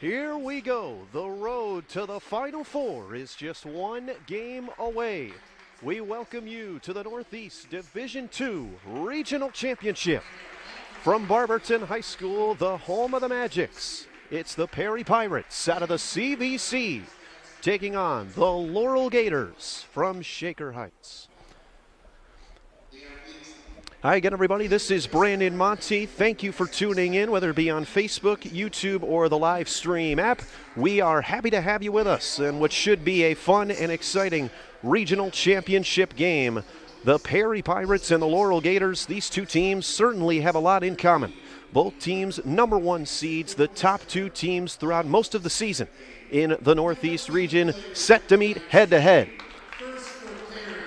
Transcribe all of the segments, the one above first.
Here we go. The road to the Final Four is just one game away. We welcome you to the Northeast Division II Regional Championship. From Barberton High School, the home of the Magics, it's the Perry Pirates out of the CVC taking on the Laurel Gators from Shaker Heights. Hi again, everybody. This is Brandon Monty. Thank you for tuning in, whether it be on Facebook, YouTube, or the Livestream app. We are happy to have you with us in what should be a fun and exciting regional championship game. The Perry Pirates and the Laurel Gators, these two teams certainly have a lot in common. Both teams #1 seeds, the top two teams throughout most of the season in the Northeast region, set to meet head-to-head.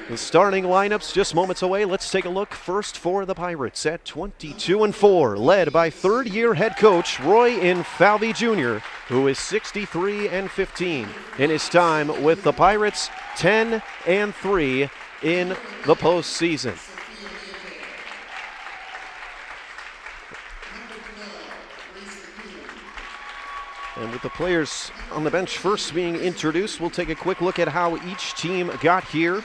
The starting lineups just moments away. Let's take a look first for the Pirates at 22-4, led by third-year head coach Roy Infalvi Jr., who is 63-15 in his time with the Pirates, 10-3 in the postseason. And with the players on the bench first being introduced, we'll take a quick look at how each team got here.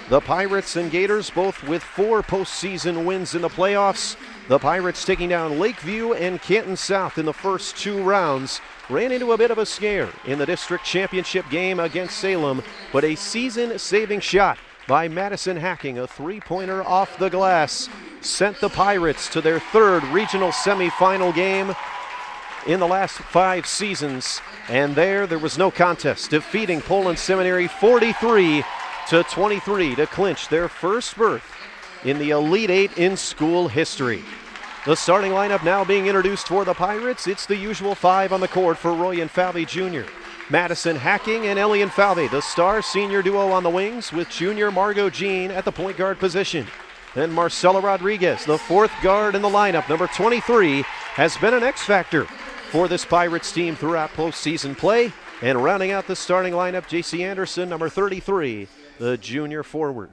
The Pirates and Gators both with 4 postseason wins in the playoffs. The Pirates taking down Lakeview and Canton South in the first 2 rounds. Ran into a bit of a scare in the district championship game against Salem, but a season-saving shot by Madison Hacking, a 3-pointer off the glass, sent the Pirates to their 3rd regional semifinal game in the last 5 seasons. And there was no contest, defeating Poland Seminary 43-23 to clinch their first berth in the Elite 8 in school history. The starting lineup now being introduced for the Pirates. It's the usual 5 on the court for Roy Infalvi Jr. Madison Hacking and Ellie Infalvi, the star senior duo on the wings, with junior Margot Jean at the point guard position. Then Marcela Rodriguez, the 4th guard in the lineup, number 23, has been an X-factor for this Pirates team throughout postseason play. And rounding out the starting lineup, J.C. Anderson, number 33, the junior forward.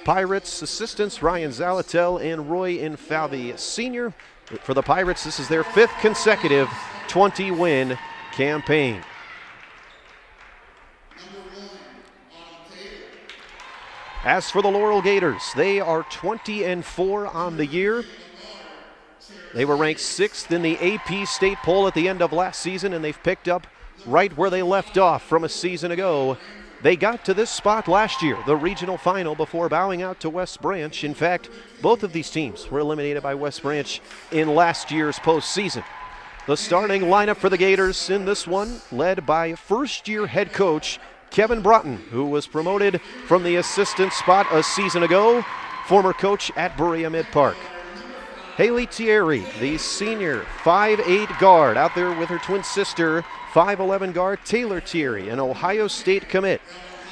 Pirates assistants Ryan Zalatel and Roy Infalvi Sr. For the Pirates, this is their 5th consecutive 20-win campaign. As for the Laurel Gators, they are 20-4 on the year. They were ranked 6th in the AP state poll at the end of last season, and they've picked up right where they left off from a season ago. They got to this spot last year, the regional final, before bowing out to West Branch. In fact, both of these teams were eliminated by West Branch in last year's postseason. The starting lineup for the Gators in this one, led by first-year head coach Kevin Broughton, who was promoted from the assistant spot a season ago, former coach at Berea Mid-Park. Haley Thierry, the senior 5'8 guard, out there with her twin sister, 5'11 guard Taylor Thierry, an Ohio State commit.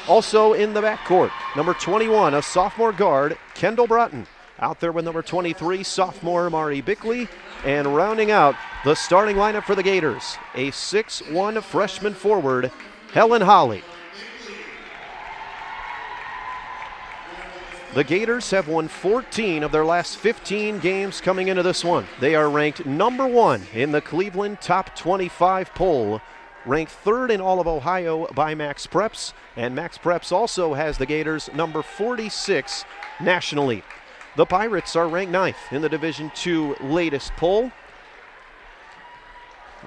Also in the backcourt, number 21, a sophomore guard, Kendall Broughton. Out there with number 23, sophomore Mari Bickley. And rounding out the starting lineup for the Gators, a 6'1 freshman forward, Helen Holly. The Gators have won 14 of their last 15 games coming into this one. They are ranked #1 in the Cleveland Top 25 poll, ranked 3rd in all of Ohio by Max Preps, and Max Preps also has the Gators number 46 nationally. The Pirates are ranked 9th in the Division II latest poll.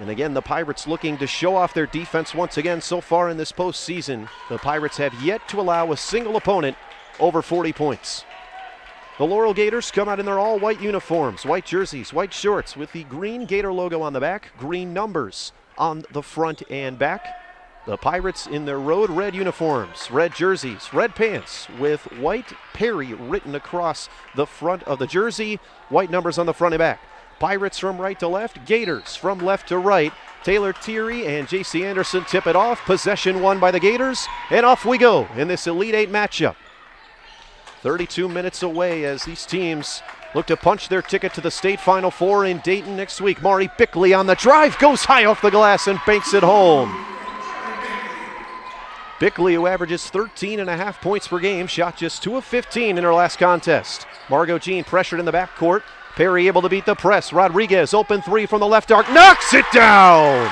And again, the Pirates looking to show off their defense once again so far in this postseason. The Pirates have yet to allow a single opponent over 40 points. The Laurel Gators come out in their all-white uniforms, white jerseys, white shorts with the green Gator logo on the back, green numbers on the front and back. The Pirates in their road red uniforms, red jerseys, red pants with white Perry written across the front of the jersey, white numbers on the front and back. Pirates from right to left, Gators from left to right. Taylor Thierry and J.C. Anderson tip it off. Possession won by the Gators, and off we go in this Elite 8 matchup. 32 minutes away as these teams look to punch their ticket to the state Final Four in Dayton next week. Mari Bickley on the drive, goes high off the glass and banks it home. Bickley, who averages 13.5 points per game, shot just 2 of 15 in her last contest. Margot Jean pressured in the backcourt. Perry able to beat the press. Rodriguez, open 3 from the left arc, knocks it down!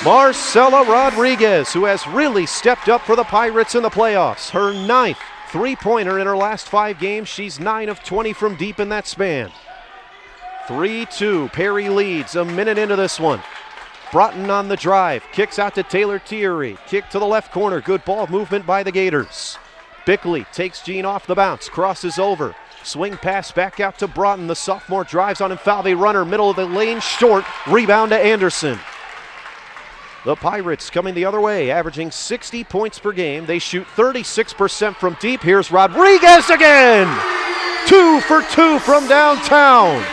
Marcela Rodriguez, who has really stepped up for the Pirates in the playoffs. Her 9th three-pointer in her last 5 games. She's 9 of 20 from deep in that span. 3-2. Perry leads a minute into this one. Broughton on the drive. Kicks out to Taylor Thierry. Kick to the left corner. Good ball movement by the Gators. Bickley takes Jean off the bounce. Crosses over. Swing pass back out to Broughton. The sophomore drives on Infalve. Runner middle of the lane. Short. Rebound to Anderson. The Pirates coming the other way, averaging 60 points per game. They shoot 36% from deep. Here's Rodriguez again. 2 for 2 from downtown.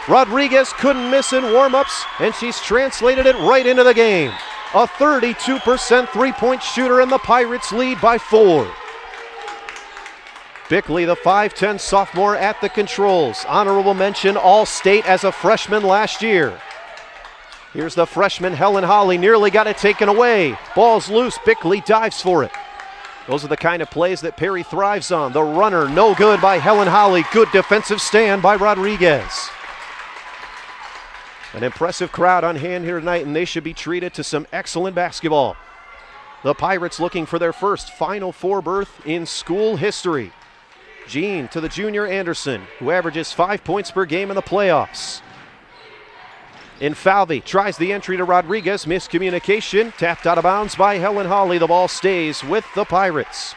Rodriguez couldn't miss in warm-ups, and she's translated it right into the game. A 32% three-point shooter, and the Pirates lead by 4. Bickley, the 5'10 sophomore at the controls. Honorable mention All-State as a freshman last year. Here's the freshman Helen Holly, nearly got it taken away. Ball's loose, Bickley dives for it. Those are the kind of plays that Perry thrives on. The runner, no good by Helen Holly. Good defensive stand by Rodriguez. An impressive crowd on hand here tonight, and they should be treated to some excellent basketball. The Pirates looking for their first Final Four berth in school history. Jean to the junior Anderson, who averages 5 points per game in the playoffs. Infalve tries the entry to Rodriguez. Miscommunication. Tapped out of bounds by Helen Holly. The ball stays with the Pirates.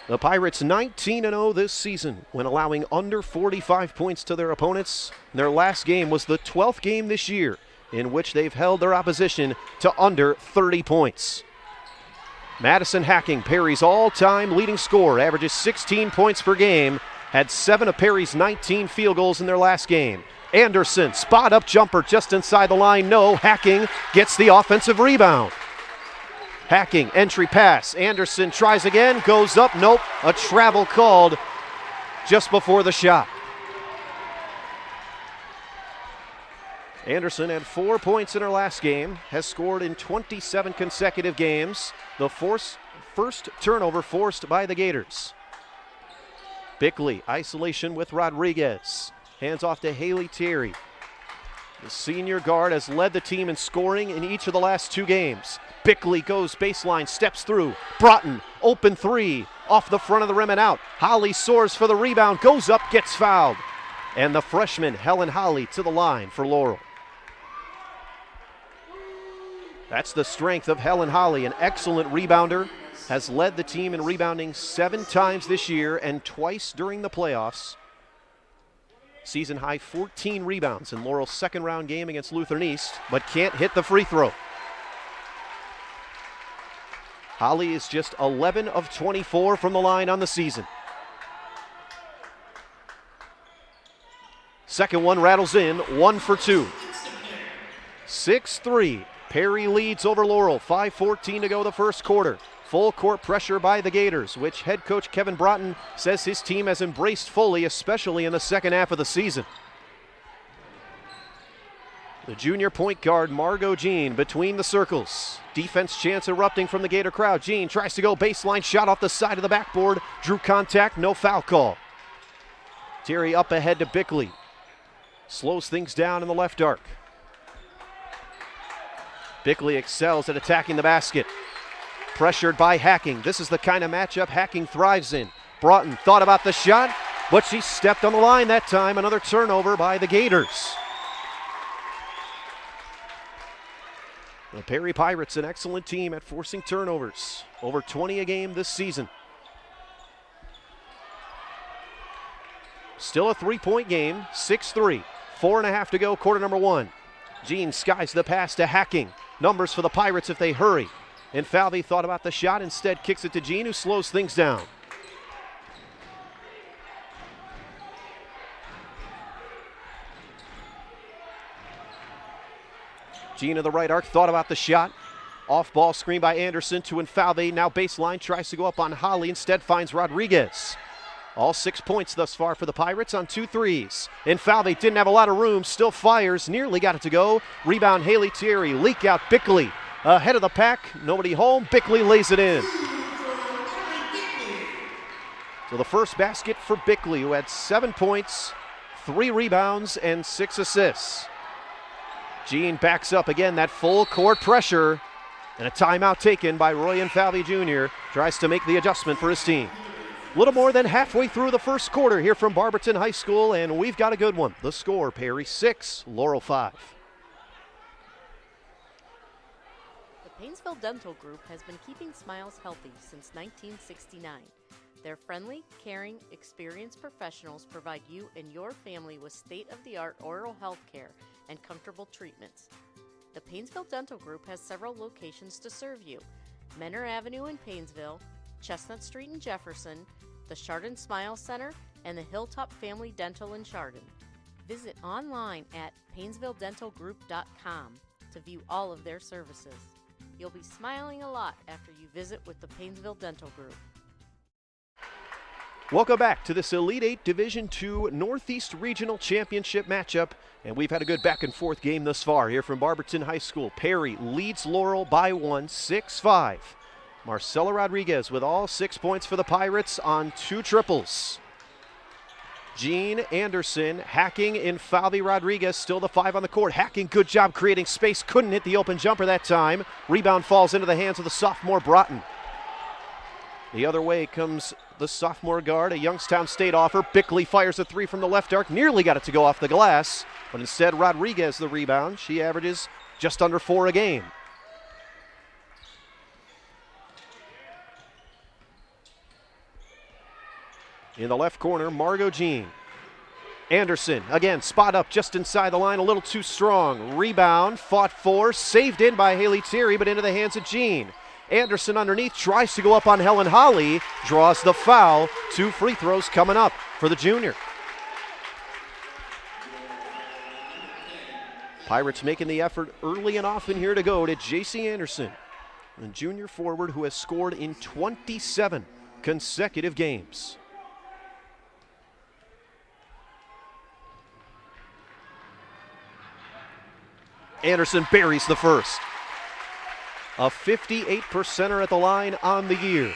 The Pirates 19-0 this season when allowing under 45 points to their opponents. Their last game was the 12th game this year in which they've held their opposition to under 30 points. Madison Hacking, Perry's all-time leading scorer, averages 16 points per game. Had 7 of Perry's 19 field goals in their last game. Anderson, spot-up jumper just inside the line. No, Hacking gets the offensive rebound. Hacking, entry pass. Anderson tries again, goes up. Nope, a travel called just before the shot. Anderson had 4 points in her last game, has scored in 27 consecutive games. The first turnover forced by the Gators. Bickley, isolation with Rodriguez. Hands off to Haley Thierry. The senior guard has led the team in scoring in each of the last 2 games. Bickley goes baseline, steps through. Broughton, open 3, off the front of the rim and out. Holly soars for the rebound, goes up, gets fouled. And the freshman, Helen Holly, to the line for Laurel. That's the strength of Helen Holly, an excellent rebounder. Has led the team in rebounding 7 times this year and twice during the playoffs. Season high 14 rebounds in Laurel's second round game against Lutheran East, but can't hit the free throw. Holly is just 11 of 24 from the line on the season. Second one rattles in, 1 for 2. 6-3. Perry leads over Laurel, 5:14 to go the first quarter. Full court pressure by the Gators, which head coach Kevin Broughton says his team has embraced fully, especially in the second half of the season. The junior point guard, Margot Jean, between the circles. Defense chance erupting from the Gator crowd. Jean tries to go baseline, shot off the side of the backboard. Drew contact, no foul call. Terry up ahead to Bickley. Slows things down in the left arc. Bickley excels at attacking the basket. Pressured by Hacking. This is the kind of matchup Hacking thrives in. Broughton thought about the shot, but she stepped on the line that time. Another turnover by the Gators. The Perry Pirates, an excellent team at forcing turnovers. Over 20 a game this season. Still a 3-point game, 6-3. 4.5 to go, quarter number 1. Jean skies the pass to Hacking. Numbers for the Pirates if they hurry. Infalve thought about the shot, instead kicks it to Jean, who slows things down. Jean of the right arc thought about the shot. Off ball screen by Anderson to Infalve. Now baseline, tries to go up on Holly, instead finds Rodriguez. All 6 points thus far for the Pirates on 2 threes. Infalve didn't have a lot of room, still fires, nearly got it to go. Rebound Haley Thierry, leak out Bickley. Ahead of the pack, nobody home, Bickley lays it in. So the first basket for Bickley, who had 7 points, 3 rebounds, and 6 assists. Jean backs up again, that full court pressure, and a timeout taken by Royan Falvey Jr. Tries to make the adjustment for his team. A little more than halfway through the first quarter here from Barberton High School, and we've got a good one. The score, Perry 6, Laurel 5. The Paynesville Dental Group has been keeping smiles healthy since 1969. Their friendly, caring, experienced professionals provide you and your family with state-of-the-art oral health care and comfortable treatments. The Paynesville Dental Group has several locations to serve you: Menor Avenue in Paynesville, Chestnut Street in Jefferson, the Chardon Smile Center, and the Hilltop Family Dental in Chardon. Visit online at PaynesvilleDentalGroup.com to view all of their services. You'll be smiling a lot after you visit with the Paynesville Dental Group. Welcome back to this Elite 8 Division II Northeast Regional Championship matchup, and we've had a good back and forth game thus far here from Barberton High School. Perry leads Laurel by 1, 6-5. Marcela Rodriguez with all 6 points for the Pirates on 2 triples. Jean Anderson hacking in Falvey Rodriguez, still the 5 on the court. Hacking, good job creating space, couldn't hit the open jumper that time. Rebound falls into the hands of the sophomore Broughton. The other way comes the sophomore guard, a Youngstown State offer. Bickley fires a 3 from the left arc, nearly got it to go off the glass, but instead Rodriguez the rebound. She averages just under 4 a game. In the left corner, Margot Jean. Anderson, again, spot up just inside the line, a little too strong. Rebound, fought for, saved in by Haley Thierry, but into the hands of Jean. Anderson underneath, tries to go up on Helen Holly, draws the foul. 2 free throws coming up for the junior. Pirates making the effort early and often here to go to J.C. Anderson, the junior forward who has scored in 27 consecutive games. Anderson buries the first. A 58%er at the line on the year.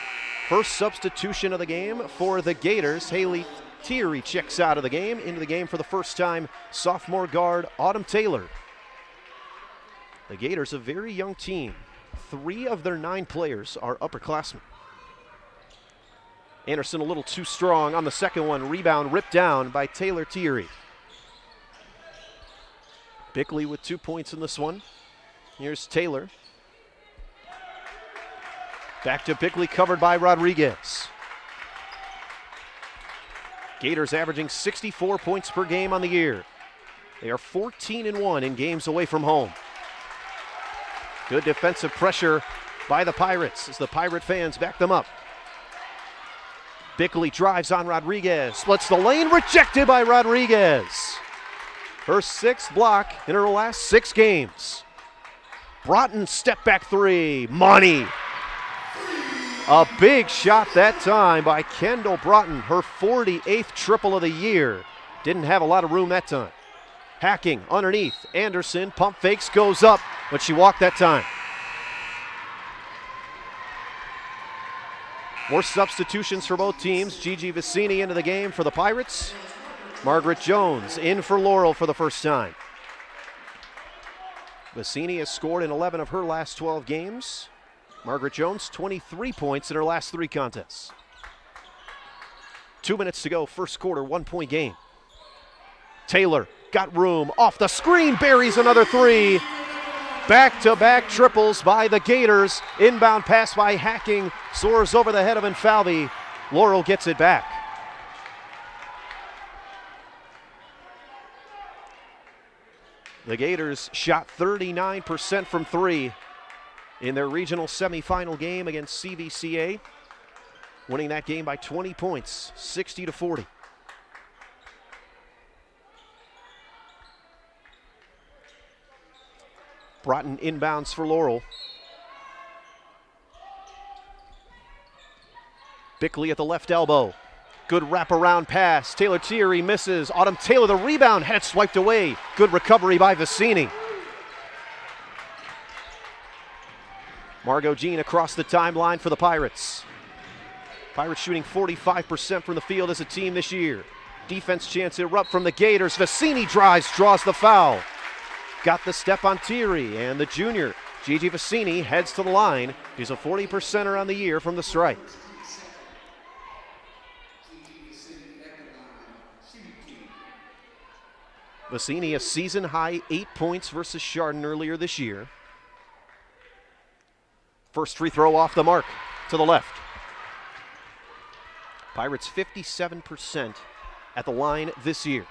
First substitution of the game for the Gators. Haley Thierry checks out of the game. Into the game for the first time, sophomore guard Autumn Taylor. The Gators, a very young team. 3 of their 9 players are upperclassmen. Anderson a little too strong on the second one. Rebound ripped down by Taylor Thierry. Bickley with 2 points in this one. Here's Taylor. Back to Bickley, covered by Rodriguez. Gators averaging 64 points per game on the year. They are 14-1 in games away from home. Good defensive pressure by the Pirates as the Pirate fans back them up. Bickley drives on Rodriguez, splits the lane, rejected by Rodriguez. Her 6th block in her last 6 games. Broughton step back 3, money. A big shot that time by Kendall Broughton, her 48th triple of the year. Didn't have a lot of room that time. Hacking underneath, Anderson, pump fakes, goes up, but she walked that time. More substitutions for both teams. Gigi Vicini into the game for the Pirates. Margaret Jones in for Laurel for the first time. Vicini has scored in 11 of her last 12 games. Margaret Jones, 23 points in her last 3 contests. 2 minutes to go, first quarter, 1-point game. Taylor got room, off the screen, buries another 3. Back-to-back triples by the Gators. Inbound pass by Hacking, soars over the head of Falvey. Laurel gets it back. The Gators shot 39% from 3 in their regional semifinal game against CVCA, winning that game by 20 points, 60-40. Broughton inbounds for Laurel. Bickley at the left elbow. Good wraparound pass. Taylor Thierry misses. Autumn Taylor the rebound, had it swiped away. Good recovery by Vicini. Margot Jean across the timeline for the Pirates. Pirates shooting 45% from the field as a team this year. Defense chance erupt from the Gators. Vicini drives, draws the foul. got the step on Thierry, and the junior, Gigi Vicini, heads to the line. He's a 40%er on the year from the stripe. Vicini, a season-high 8 points versus Chardon earlier this year. First free throw off the mark to the left. Pirates 57% at the line this year.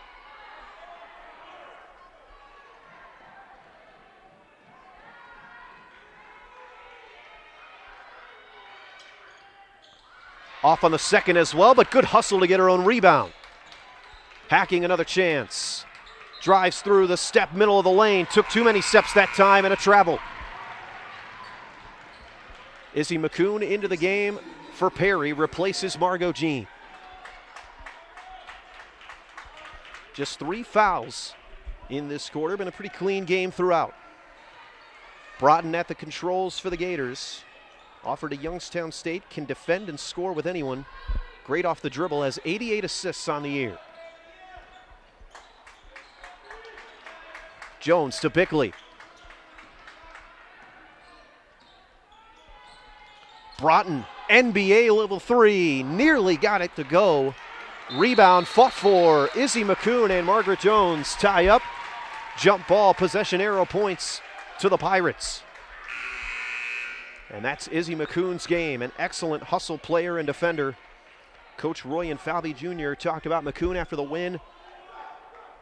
Off on the second as well, but good hustle to get her own rebound. Hacking another chance. Drives through the step, middle of the lane. Took too many steps that time and a travel. Izzy McCoon into the game for Perry, replaces Margot Jean. Just 3 fouls in this quarter. Been a pretty clean game throughout. Broughton at the controls for the Gators. Offered to Youngstown State, can defend and score with anyone. Great off the dribble, has 88 assists on the year. Jones to Bickley. Broughton, NBA level 3, nearly got it to go. Rebound fought for. Izzy McCoon and Margaret Jones tie up. Jump ball, possession arrow points to the Pirates. And that's Izzy McCoon's game, an excellent hustle player and defender. Coach Roy Infalvi Jr. talked about McCoon after the win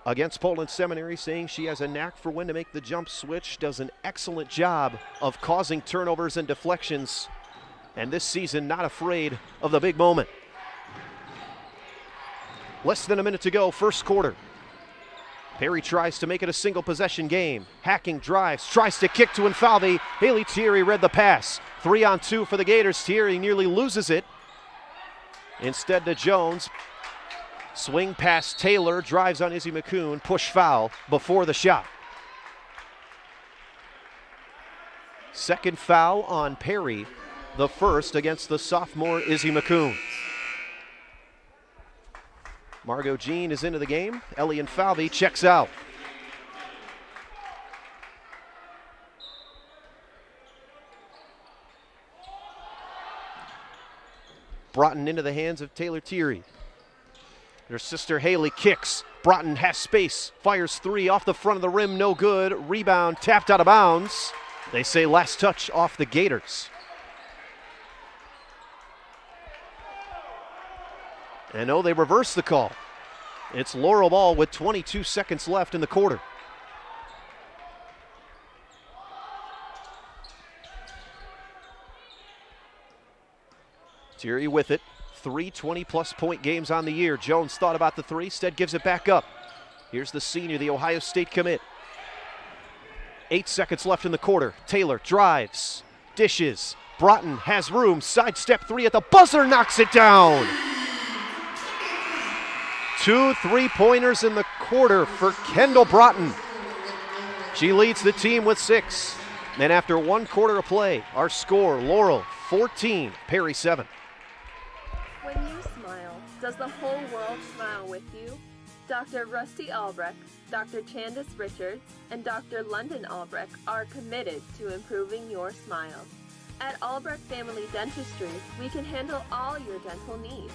against Poland Seminary, saying she has a knack for when to make the jump switch, does an excellent job of causing turnovers and deflections, and this season not afraid of the big moment. Less than a minute to go, first quarter. Perry tries to make it a single possession game. Hacking drives, tries to kick to Infalvi. Haley Thierry read the pass. 3-on-2 for the Gators. Thierry nearly loses it. Instead to Jones. Swing past Taylor, drives on Izzy McCoon. Push foul before the shot. Second foul on Perry. The first against the sophomore Izzy McCoon. Margot Jean is into the game. Ellie Infalvi checks out. Broughton into the hands of Taylor Thierry. Her sister Haley kicks. Broughton has space. Fires 3 off the front of the rim. No good. Rebound tapped out of bounds. They say last touch off the Gators. And they reverse the call. It's Laurel ball with 22 seconds left in the quarter. Thierry with it. 3 20-plus point games on the year. Jones thought about the 3, instead gives it back up. Here's the senior, the Ohio State commit. 8 seconds left in the quarter. Taylor drives, dishes. Broughton has room. Sidestep 3 at the buzzer, knocks it down. 2 3-pointers in the quarter for Kendall Broughton. She leads the team with 6. And after 1 quarter of play, our score, Laurel 14, Perry 7. When you smile, does the whole world smile with you? Dr. Rusty Albrecht, Dr. Candace Richards, and Dr. London Albrecht are committed to improving your smile. At Albrecht Family Dentistry, we can handle all your dental needs,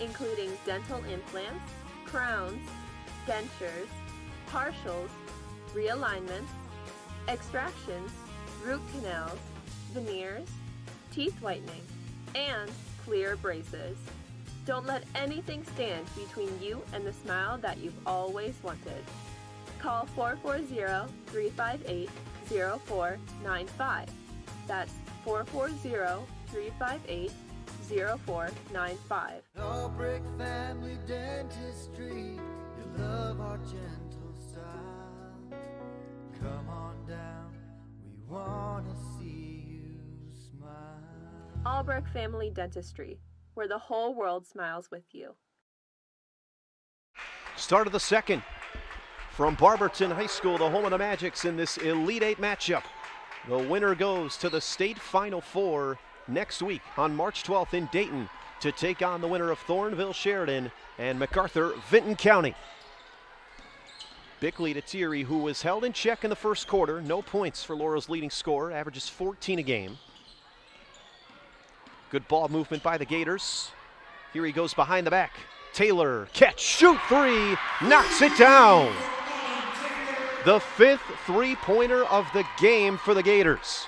including dental implants, crowns, dentures, partials, realignments, extractions, root canals, veneers, teeth whitening, and clear braces. Don't let anything stand between you and the smile that you've always wanted. Call 440-358-0495. That's 440-358-0495. Albrecht Family Dentistry, you love our gentle style. Come on down, we want to see you smile. Albrecht Family Dentistry, where the whole world smiles with you. Start of the second from Barberton High School, the home of the Magics in this Elite 8 matchup. The winner goes to the state Final Four next week on March 12th in Dayton to take on the winner of Thornville Sheridan and MacArthur Vinton County. Bickley to Thierry, who was held in check in the first quarter. No points for Laurel's leading scorer, averages 14 a game. Good ball movement by the Gators. Here he goes behind the back. Taylor, catch, shoot, three, knocks it down. The 5th three-pointer of the game for the Gators.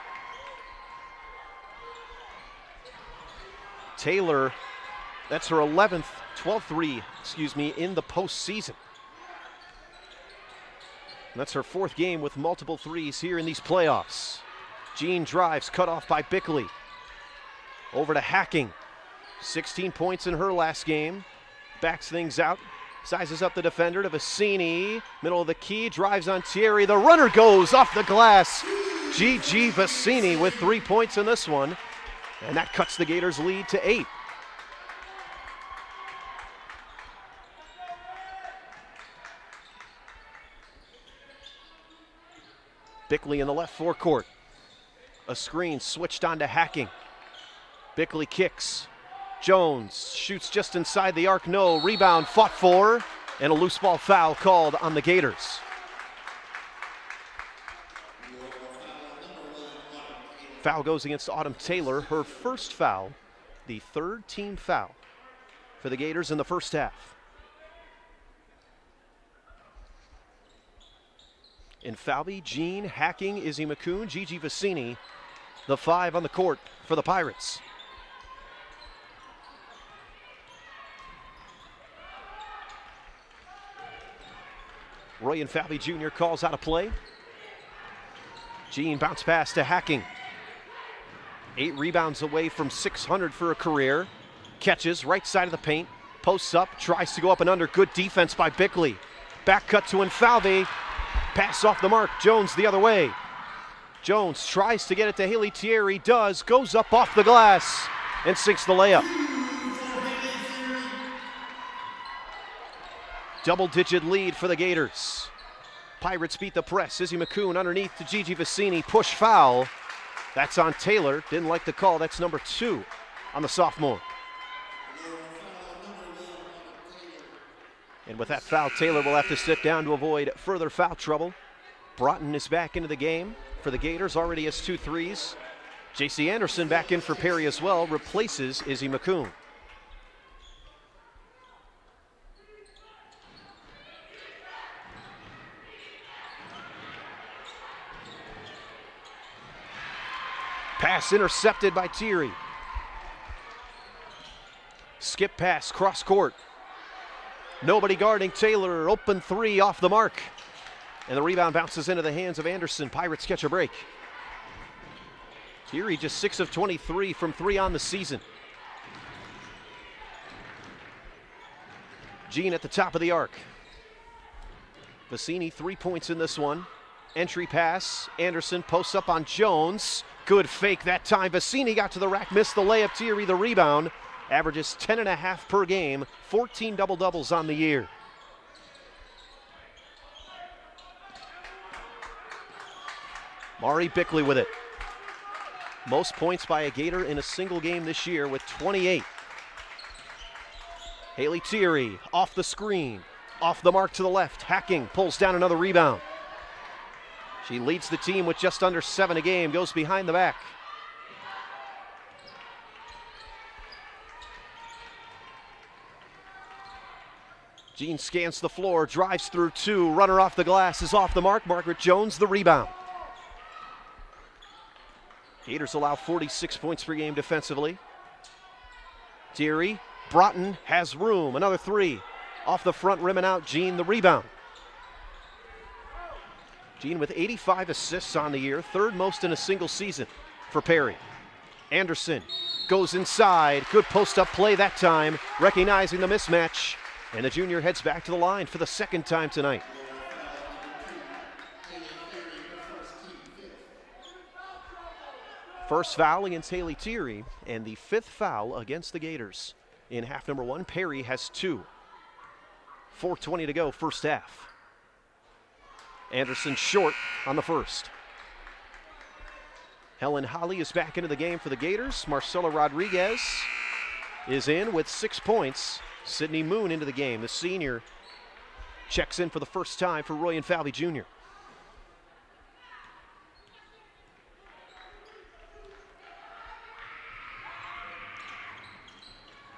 Taylor, that's her 12th three, in the postseason. And that's her 4th game with multiple threes here in these playoffs. Jean drives, cut off by Bickley. Over to Hacking. 16 points in her last game. Backs things out. Sizes up the defender to Vicini. Middle of the key, drives on Thierry. The runner goes off the glass. Gigi Vicini with 3 points in this one. And that cuts the Gators' lead to 8. Bickley in the left forecourt. A screen switched on to Hacking. Bickley kicks. Jones shoots just inside the arc, no. Rebound fought for, and a loose ball foul called on the Gators. Foul goes against Autumn Taylor, her first foul, the 3rd team foul for the Gators in the first half. In Falvey, Jean, Hacking, Izzy McCoon, Gigi Vicini, the 5 on the court for the Pirates. Roy and Falvey Jr. calls out a play. Jean bounce pass to Hacking. 8 rebounds away from 600 for a career. Catches right side of the paint. Posts up, tries to go up and under. Good defense by Bickley. Back cut to Falvey. Pass off the mark. Jones the other way. Jones tries to get it to Haley Thierry. Does. Goes up off the glass and sinks the layup. Double-digit lead for the Gators. Pirates beat the press. Izzy McCoon underneath to Gigi Vicini. Push foul. That's on Taylor. Didn't like the call. That's number 2 on the sophomore. And with that foul, Taylor will have to sit down to avoid further foul trouble. Broughton is back into the game for the Gators. Already has 2 threes. J.C. Anderson back in for Perry as well. Replaces Izzy McCoon. Pass intercepted by Thierry. Skip pass, cross court. Nobody guarding Taylor. Open 3 off the mark. And the rebound bounces into the hands of Anderson. Pirates catch a break. Thierry just 6 of 23 from 3 on the season. Jean at the top of the arc. Vicini 3 points in this one. Entry pass. Anderson posts up on Jones. Good fake that time. Vicini got to the rack, missed the layup. Thierry the rebound. Averages 10.5 per game. 14 double-doubles on the year. Mari Bickley with it. Most points by a Gator in a single game this year with 28. Haley Thierry off the screen. Off the mark to the left. Hacking pulls down another rebound. She leads the team with just under 7 a game. Goes behind the back. Jean scans the floor, drives through 2. Runner off the glass is off the mark. Margaret Jones the rebound. Gators allow 46 points per game defensively. Thierry, Broughton has room. Another 3. Off the front rim and out. Jean the rebound. Jean with 85 assists on the year, 3rd most in a single season for Perry. Anderson goes inside. Good post-up play that time, recognizing the mismatch. And the junior heads back to the line for the 2nd time tonight. First foul against Haley Thierry, and the 5th foul against the Gators. In half number 1, Perry has 2. 4:20 to go, first half. Anderson short on the first. Helen Holly is back into the game for the Gators. Marcela Rodriguez is in with 6 points. Sydney Moon into the game. The senior checks in for the first time for Roy Falvey Jr.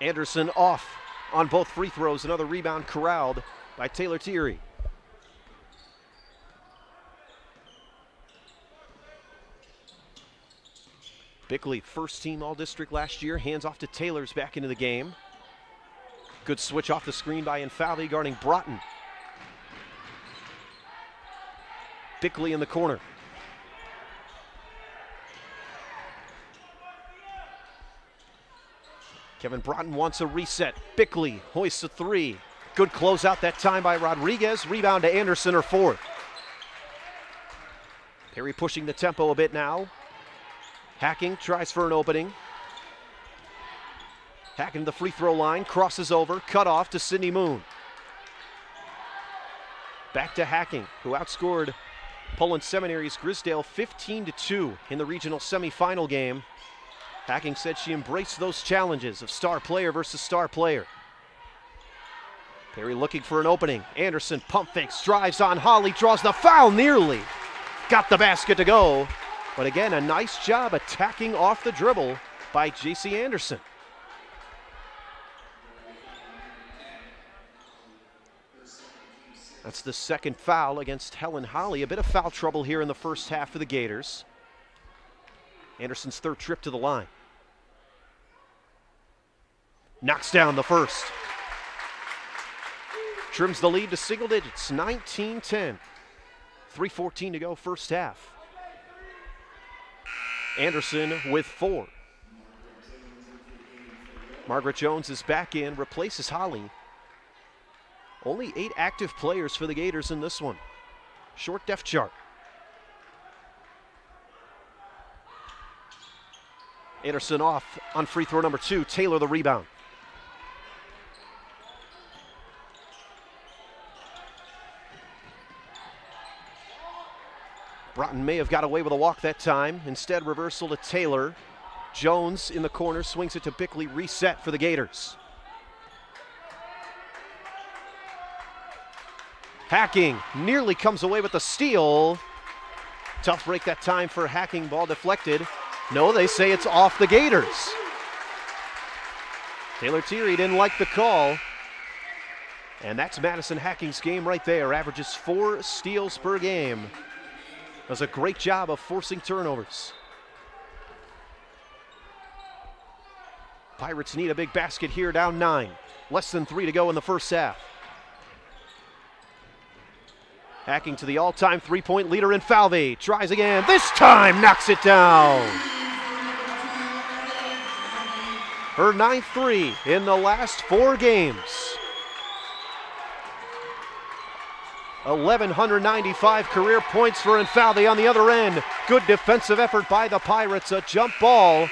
Anderson off on both free throws. Another rebound corralled by Taylor Thierry. Bickley, first team All-District last year, hands off to Taylor's back into the game. Good switch off the screen by Falvey guarding Broughton. Bickley in the corner. Kevin Broughton wants a reset. Bickley hoists a three. Good closeout that time by Rodriguez. Rebound to Anderson, her fourth. Perry pushing the tempo a bit now. Hacking tries for an opening. Hacking to the free throw line, crosses over, cut off to Sydney Moon. Back to Hacking, who outscored Poland Seminary's Grisdale 15-2 in the regional semifinal game. Hacking said she embraced those challenges of star player versus star player. Perry looking for an opening. Anderson pump fakes, drives on Holly, draws the foul nearly. Got the basket to go. But again, a nice job attacking off the dribble by J.C. Anderson. That's the second foul against Helen Holly. A bit of foul trouble here in the first half for the Gators. Anderson's third trip to the line. Knocks down the first. Trims the lead to single digits, 19-10. 3:14 to go first half. Anderson with 4. Margaret Jones is back in, replaces Holly. Only 8 active players for the Gators in this one. Short depth chart. Anderson off on free throw number 2. Taylor the rebound. Broughton may have got away with a walk that time. Instead, reversal to Taylor. Jones in the corner, swings it to Bickley, reset for the Gators. Hacking nearly comes away with the steal. Tough break that time for Hacking, ball deflected. No, they say it's off the Gators. Taylor Thierry didn't like the call. And that's Madison Hacking's game right there. Averages 4 steals per game. Does a great job of forcing turnovers. Pirates need a big basket here, down 9. Less than 3 to go in the first half. Hacking to the all-time three-point leader in Falvey. Tries again. This time knocks it down. Her 9th 3 in the last 4 games. 1,195 career points for Falvey on the other end. Good defensive effort by the Pirates. A jump ball.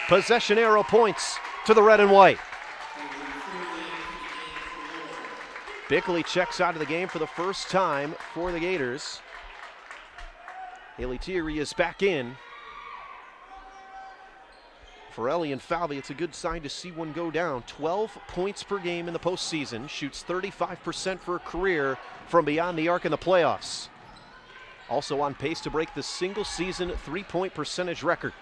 Possession arrow points to the red and white. Bickley checks out of the game for the first time for the Gators. Haley Thierry is back in. For Ellie and Falvey, it's a good sign to see one go down. 12 points per game in the postseason. Shoots 35% for a career from beyond the arc in the playoffs. Also on pace to break the single-season three-point percentage record.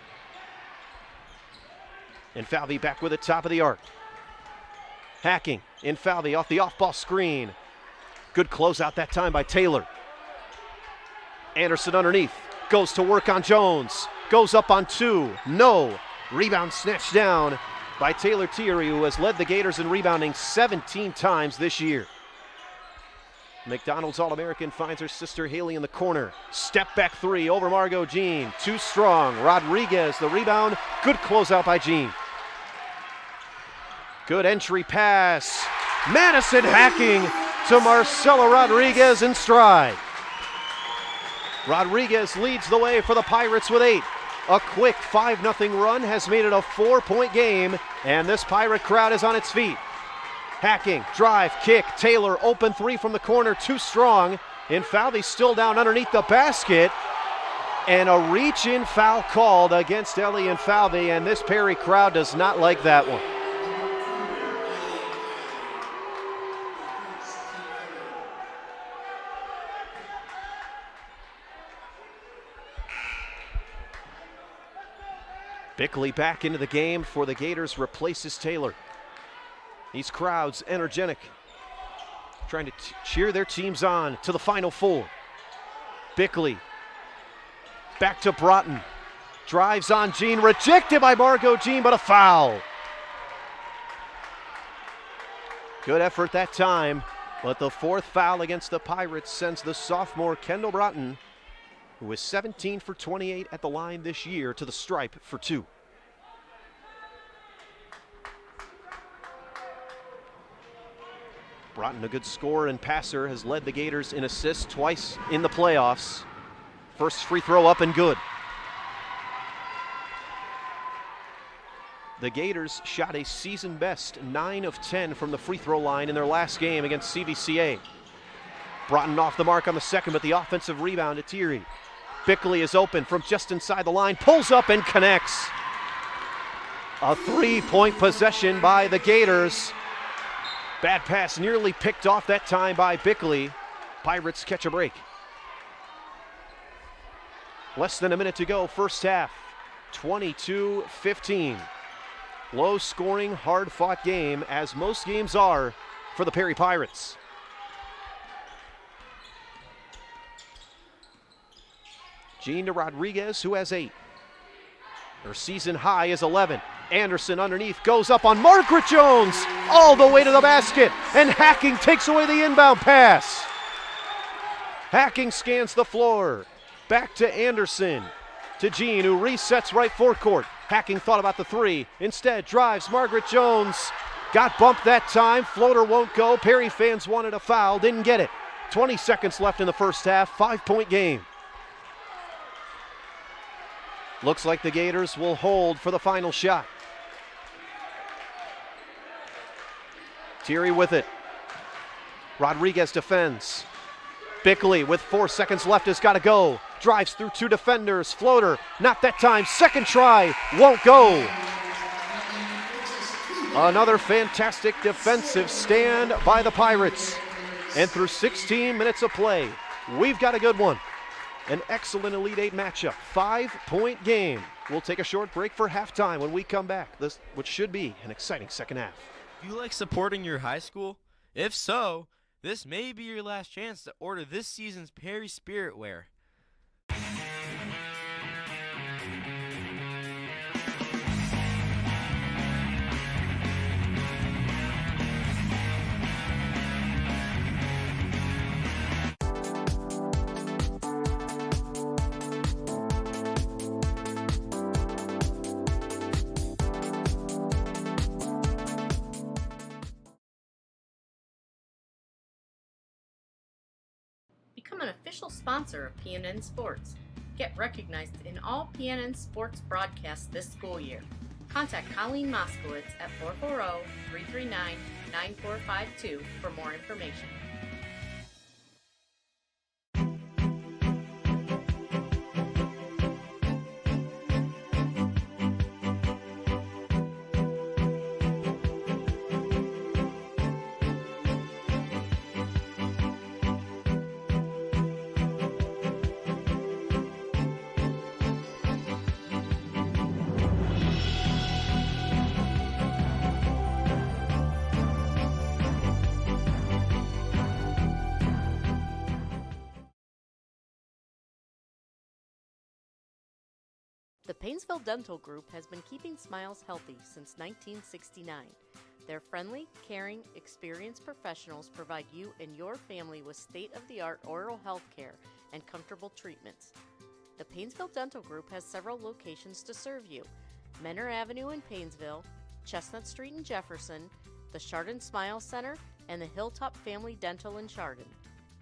And Falvey back with it, top of the arc. Hacking in Falvey off the off-ball screen. Good closeout that time by Taylor. Anderson underneath. Goes to work on Jones. Goes up on 2. No. Rebound snatched down by Taylor Thierry, who has led the Gators in rebounding 17 times this year. McDonald's All-American finds her sister Haley in the corner. Step back 3 over Margot Jean. Too strong. Rodriguez the rebound. Good closeout by Jean. Good entry pass. Madison Hacking to Marcela Rodriguez in stride. Rodriguez leads the way for the Pirates with 8. A quick 5-0 run has made it a 4-point game, and this Pirate crowd is on its feet. Hacking, drive, kick, Taylor, open 3 from the corner, too strong. Falvey still down underneath the basket. And a reach-in foul called against Ellie and Falvey, and this Perry crowd does not like that one. Bickley back into the game for the Gators, replaces Taylor. These crowds energetic, trying to cheer their teams on to the Final Four. Bickley back to Broughton. Drives on Jean, rejected by Margot Jean, but a foul. Good effort that time, but the fourth foul against the Pirates sends the sophomore Kendall Broughton, who is 17 for 28 at the line this year, to the stripe for 2. Broughton, a good scorer and passer, has led the Gators in assists twice in the playoffs. First free throw up and good. The Gators shot a season best 9 of 10 from the free throw line in their last game against CVCA. Broughton off the mark on the second, but the offensive rebound to Thierry. Bickley is open from just inside the line, pulls up and connects. A 3-point possession by the Gators. Bad pass nearly picked off that time by Bickley. Pirates catch a break. Less than a minute to go, first half, 22-15. Low scoring, hard fought game, as most games are for the Perry Pirates. Jean to Rodriguez, who has 8. Her season high is 11. Anderson underneath, goes up on Margaret Jones, all the way to the basket, and Hacking takes away the inbound pass. Hacking scans the floor. Back to Anderson, to Jean, who resets right forecourt. Hacking thought about the 3, instead drives. Margaret Jones got bumped that time, floater won't go. Perry fans wanted a foul, didn't get it. 20 seconds left in the first half, 5-point game. Looks like the Gators will hold for the final shot. Thierry with it. Rodriguez defends. Bickley with 4 seconds left has got to go. Drives through 2 defenders. Floater, not that time. Second try, won't go. Another fantastic defensive stand by the Pirates. And through 16 minutes of play, we've got a good one. An excellent Elite 8 matchup. 5-point game. We'll take a short break for halftime when we come back, which should be an exciting second half. Do you like supporting your high school? If so, this may be your last chance to order this season's Perry Spirit Wear. Become an official sponsor of PNN Sports. Get recognized in all PNN Sports broadcasts this school year. Contact Colleen Moskowitz at 440-339-9452 for more information. The Painesville Dental Group has been keeping smiles healthy since 1969. Their friendly, caring, experienced professionals provide you and your family with state-of-the-art oral health care and comfortable treatments. The Painesville Dental Group has several locations to serve you: Menor Avenue in Painesville, Chestnut Street in Jefferson, the Chardon Smile Center, and the Hilltop Family Dental in Chardon.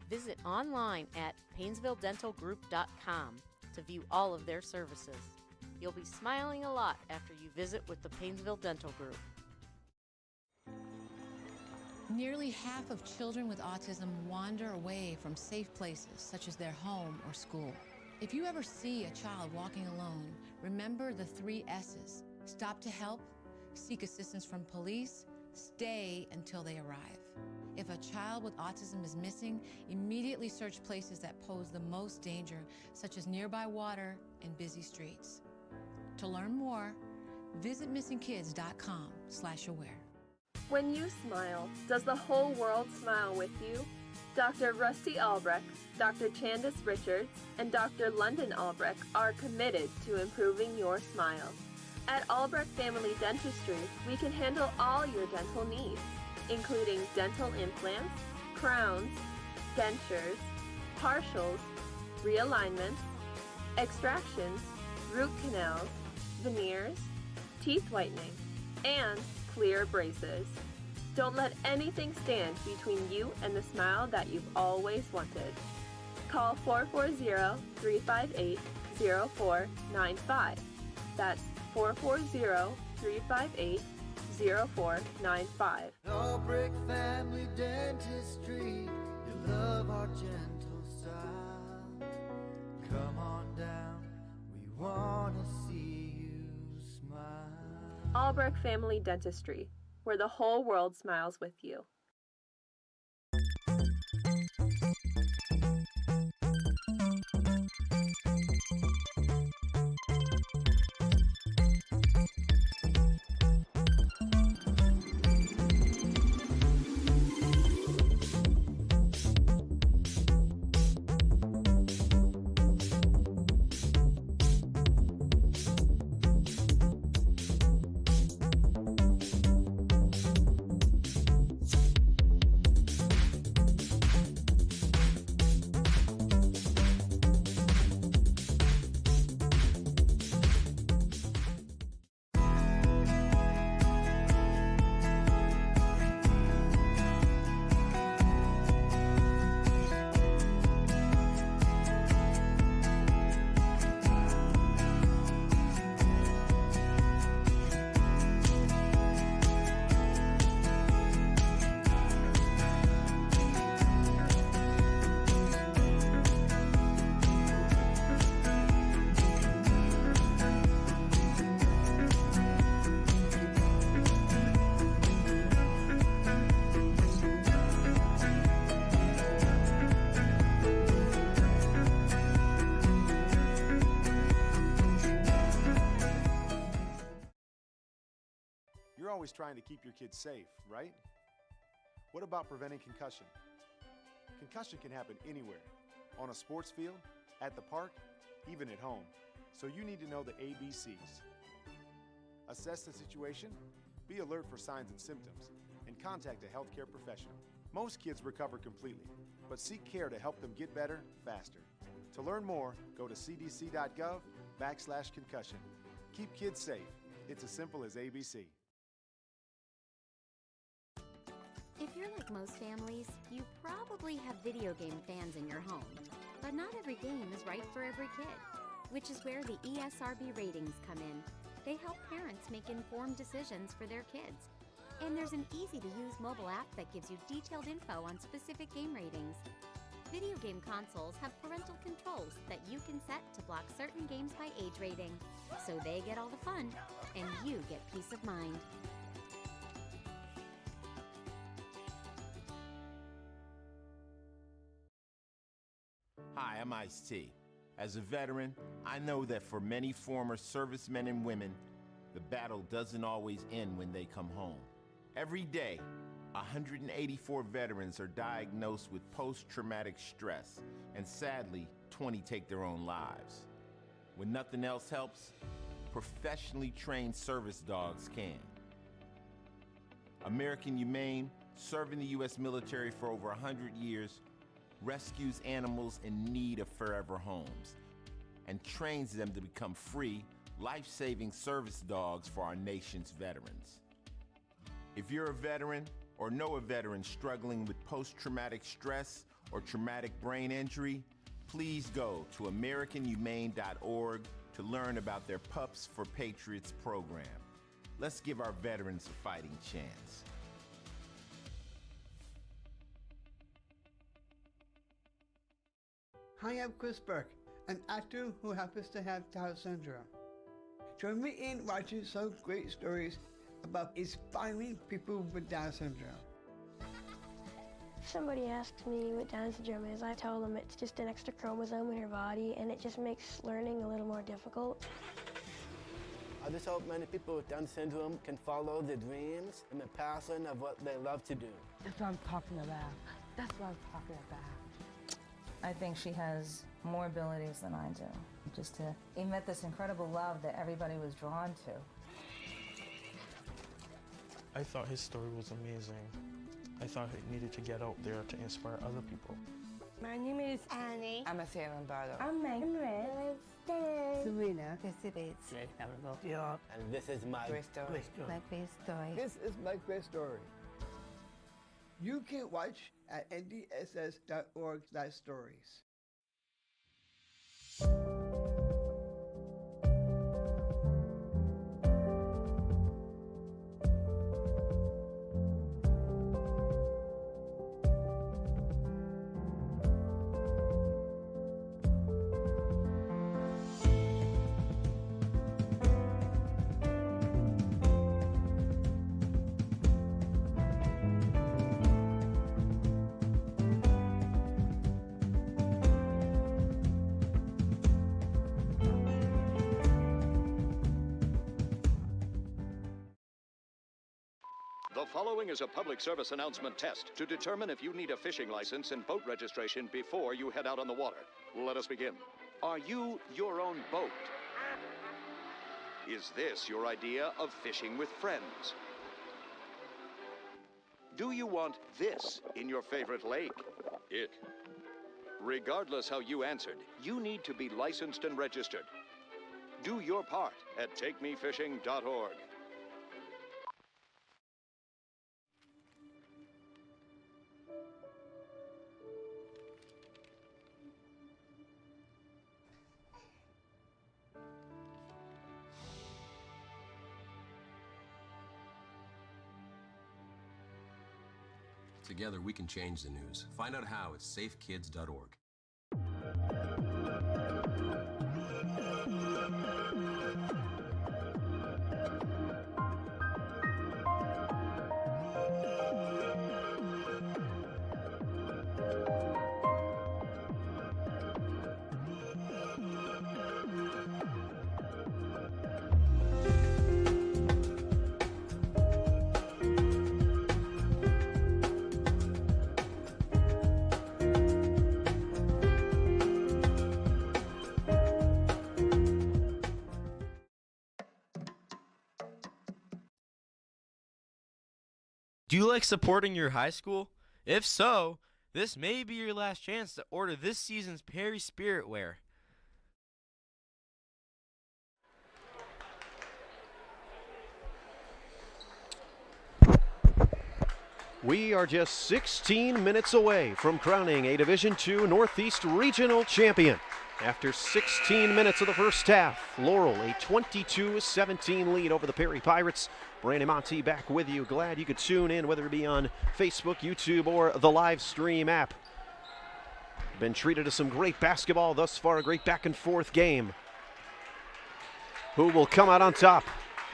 Visit online at PainesvilleDentalGroup.com to view all of their services. You'll be smiling a lot after you visit with the Painesville Dental Group. Nearly half of children with autism wander away from safe places such as their home or school. If you ever see a child walking alone, remember the 3 S's. Stop to help, seek assistance from police, stay until they arrive. If a child with autism is missing, immediately search places that pose the most danger, such as nearby water and busy streets. To learn more, Visit missingkids.com/aware. When you smile, does the whole world smile with you? Dr. Rusty Albrecht, Dr. Candace Richards, and Dr. London Albrecht are committed to improving your smile. At Albrecht Family Dentistry, we can handle all your dental needs, including dental implants, crowns, dentures, partials, realignments, extractions, root canals, veneers, teeth whitening, and clear braces. Don't let anything stand between you and the smile that you've always wanted. Call 440-358-0495. That's 440-358-0495. Albrecht Family Dentistry, you love our gentle style. Come on down, we want to see you smile. Albrecht Family Dentistry, where the whole world smiles with you. You're always trying to keep your kids safe, right? What about preventing concussion? Concussion can happen anywhere, on a sports field, at the park, even at home. So you need to know the ABCs. Assess the situation, be alert for signs and symptoms, and contact a healthcare professional. Most kids recover completely, but seek care to help them get better faster. To learn more, go to cdc.gov/concussion. Keep kids safe. It's as simple as ABC. If you're like most families, you probably have video game fans in your home. But not every game is right for every kid, which is where the ESRB ratings come in. They help parents make informed decisions for their kids. And there's an easy-to-use mobile app that gives you detailed info on specific game ratings. Video game consoles have parental controls that you can set to block certain games by age rating, so they get all the fun, and you get peace of mind. Hi, I'm Ice-T. As a veteran, I know that for many former servicemen and women, the battle doesn't always end when they come home. Every day, 184 veterans are diagnosed with post-traumatic stress, and sadly, 20 take their own lives. When nothing else helps, professionally trained service dogs can. American Humane, serving the U.S. military for over 100 years, rescues animals in need of forever homes and trains them to become free, life-saving service dogs for our nation's veterans. If you're a veteran or know a veteran struggling with post-traumatic stress or traumatic brain injury, please go to AmericanHumane.org to learn about their Pups for Patriots program. Let's give our veterans a fighting chance. Hi, I'm Chris Burke, an actor who happens to have Down syndrome. Join me in watching some great stories about inspiring people with Down syndrome. If somebody asks me what Down syndrome is, I tell them it's just an extra chromosome in your body and it just makes learning a little more difficult. I just hope many people with Down syndrome can follow their dreams and the passion of what they love to do. That's what I'm talking about. That's what I'm talking about. I think she has more abilities than I do. Just to emit this incredible love that everybody was drawn to. I thought his story was amazing. I thought he needed to get out there to inspire other people. My name is Annie. I'm a Salem Bardo. I'm Meg. Serena. And this is my Great story. My great story. This is my great story. You can watch at ndss.org/stories. The following is a public service announcement test to determine if you need a fishing license and boat registration before you head out on the water. Let us begin. Are you your own boat? Is this your idea of fishing with friends? Do you want this in your favorite lake? It. Regardless how you answered, you need to be licensed and registered. Do your part at takemefishing.org. Together, we can change the news. Find out how at safekids.org. Do you like supporting your high school? If so, this may be your last chance to order this season's Perry Spirit Wear. We are just 16 minutes away from crowning a Division II Northeast Regional Champion. After 16 minutes of the first half, Laurel a 22-17 lead over the Perry Pirates. Brandon Monty back with you. Glad you could tune in, whether it be on Facebook, YouTube, or the Livestream app. Been treated to some great basketball thus far, a great back and forth game. Who will come out on top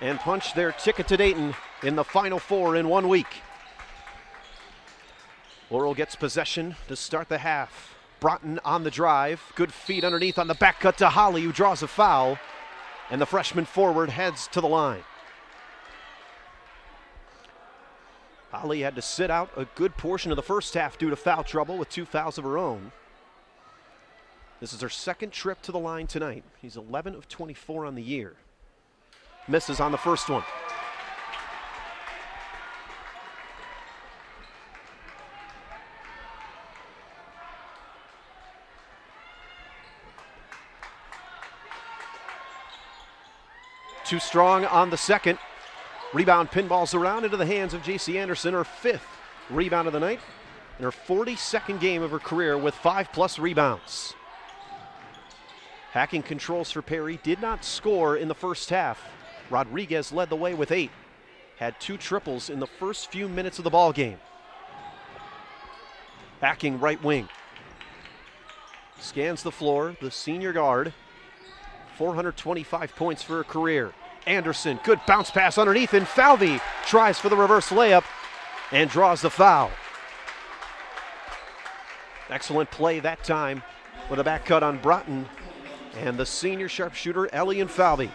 and punch their ticket to Dayton in the Final Four in 1 week? Laurel gets possession to start the half. Broughton on the drive. Good feed underneath on the back cut to Holly, who draws a foul. And the freshman forward heads to the line. Holly had to sit out a good portion of the first half due to foul trouble with 2 fouls of her own. This is her second trip to the line tonight. He's 11 of 24 on the year. Misses on the first one. Too strong on the second. Rebound pinballs around into the hands of J.C. Anderson, her 5th rebound of the night, and her 42nd game of her career with 5+ rebounds. Hacking controls for Perry did not score in the first half. Rodriguez led the way with 8. Had 2 triples in the first few minutes of the ball game. Hacking right wing. Scans the floor, the senior guard. 425 points for her career. Anderson, good bounce pass underneath, and Falvey tries for the reverse layup and draws the foul. Excellent play that time with a back cut on Broughton and the senior sharpshooter, Ellie and Falvey.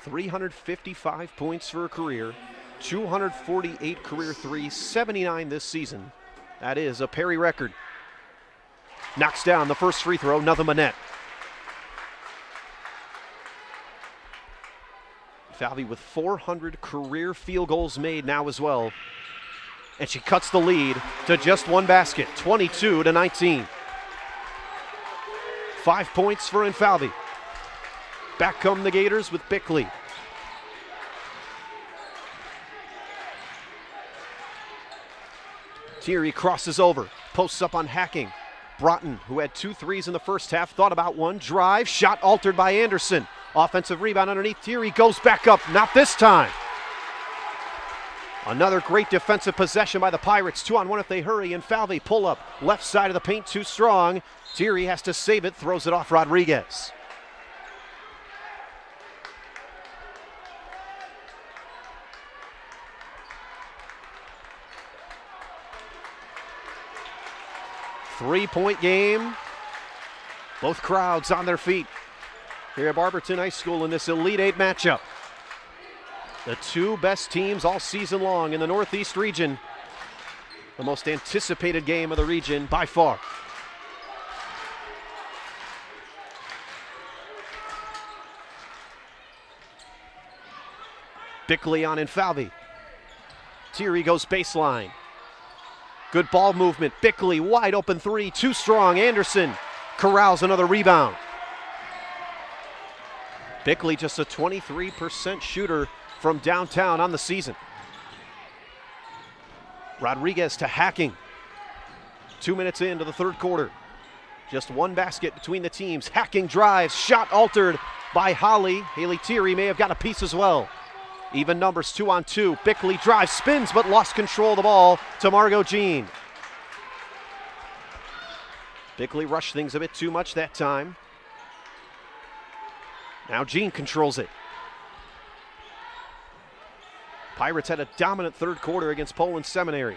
355 points for a career, 248 career threes, 79 this season. That is a Perry record. Knocks down the first free throw, nothing but net. Falvey with 400 career field goals made now as well. And she cuts the lead to just one basket, 22-19. 5 points for Falvey. Back come the Gators with Bickley. Thierry crosses over, posts up on Hacking. Broughton, who had 2 threes in the first half, thought about one. Drive, shot altered by Anderson. Offensive rebound underneath. Thierry goes back up, not this time. Another great defensive possession by the Pirates. 2-on-1 if they hurry, and Falvey pull up. Left side of the paint too strong. Thierry has to save it, throws it off Rodriguez. Three-point game. Both crowds on their feet here at Barberton High School in this Elite Eight matchup. The 2 best teams all season long in the Northeast region. The most anticipated game of the region by far. Bickley on Falvey. Thierry goes baseline. Good ball movement. Bickley, wide open 3, too strong. Anderson corrals another rebound. Bickley just a 23% shooter from downtown on the season. Rodriguez to Hacking. 2 minutes into the third quarter. Just one basket between the teams. Hacking drives, shot altered by Holly. Haley Thierry may have got a piece as well. Even numbers, 2-on-2. Bickley drives, spins, but lost control of the ball to Margot Jean. Bickley rushed things a bit too much that time. Now Jean controls it. Pirates had a dominant third quarter against Poland Seminary.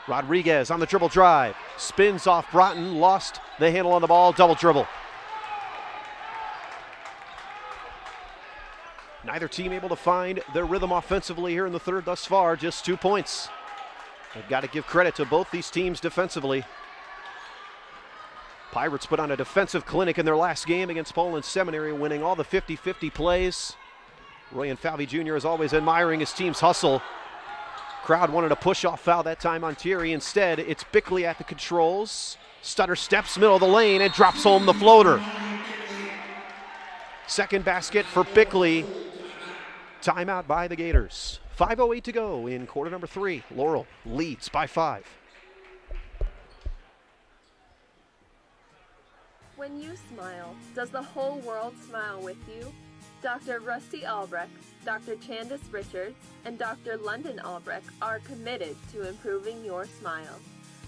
Rodriguez on the dribble drive. Spins off Broughton, lost the handle on the ball, double dribble. Neither team able to find their rhythm offensively here in the third thus far, just 2 points. I've got to give credit to both these teams defensively. Pirates put on a defensive clinic in their last game against Poland Seminary, winning all the 50-50 plays. Roy Falvey Jr. is always admiring his team's hustle. Crowd wanted a push-off foul that time on Thierry. Instead, it's Bickley at the controls. Stutter steps middle of the lane and drops home the floater. Second basket for Bickley. Timeout by the Gators. 5:08 to go in quarter number 3. Laurel leads by 5. When you smile, does the whole world smile with you? Dr. Rusty Albrecht, Dr. Candace Richards, and Dr. London Albrecht are committed to improving your smile.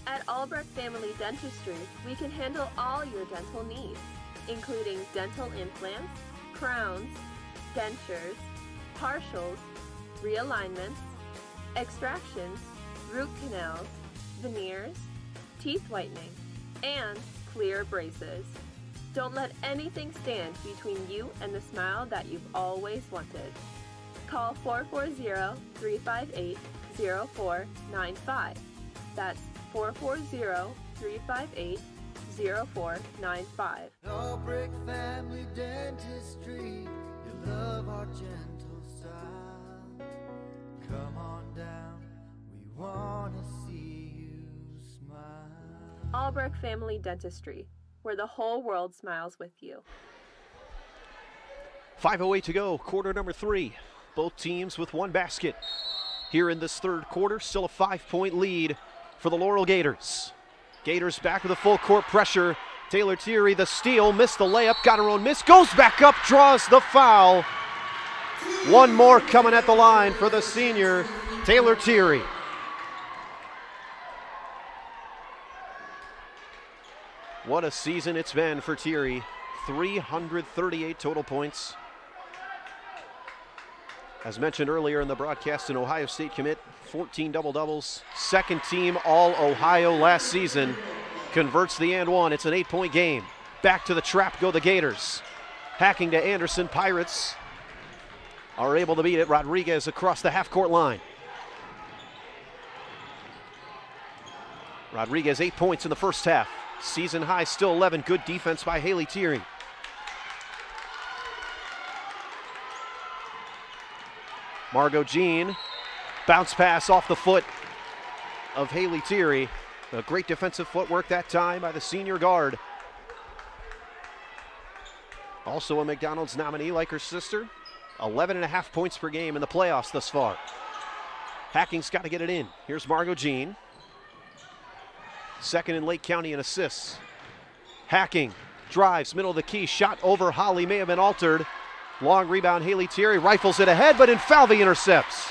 At Albrecht Family Dentistry, we can handle all your dental needs, including dental implants, crowns, dentures, partials, realignments, extractions, root canals, veneers, teeth whitening, and clear braces. Don't let anything stand between you and the smile that you've always wanted. Call 440-358-0495. That's 440-358-0495. Albrecht Family Dentistry, you love our gentle style. Come on down, we want to see you smile. Albrecht Family Dentistry, where the whole world smiles with you. 5:08 to go, quarter number 3. Both teams with one basket. Here in this third quarter, still a 5-point lead for the Laurel Gators. Gators back with a full court pressure. Taylor Thierry, the steal, missed the layup, got her own miss, goes back up, draws the foul. One more coming at the line for the senior, Taylor Thierry. What a season it's been for Thierry. 338 total points. As mentioned earlier in the broadcast, an Ohio State commit, 14 double-doubles. Second team All-Ohio last season. Converts the and one. It's an 8-point game. Back to the trap go the Gators. Hacking to Anderson. Pirates are able to beat it. Rodriguez across the half-court line. Rodriguez 8 points in the first half. Season high, still 11. Good defense by Haley Thierry. Margot Jean, bounce pass off the foot of Haley Thierry. A great defensive footwork that time by the senior guard. Also a McDonald's nominee like her sister. 11.5 points per game in the playoffs thus far. Hacking's got to get it in. Here's Margot Jean. Second in Lake County in assists. Hacking, drives, middle of the key, shot over Holly, may have been altered. Long rebound, Haley Thierry rifles it ahead, but Infalvi intercepts.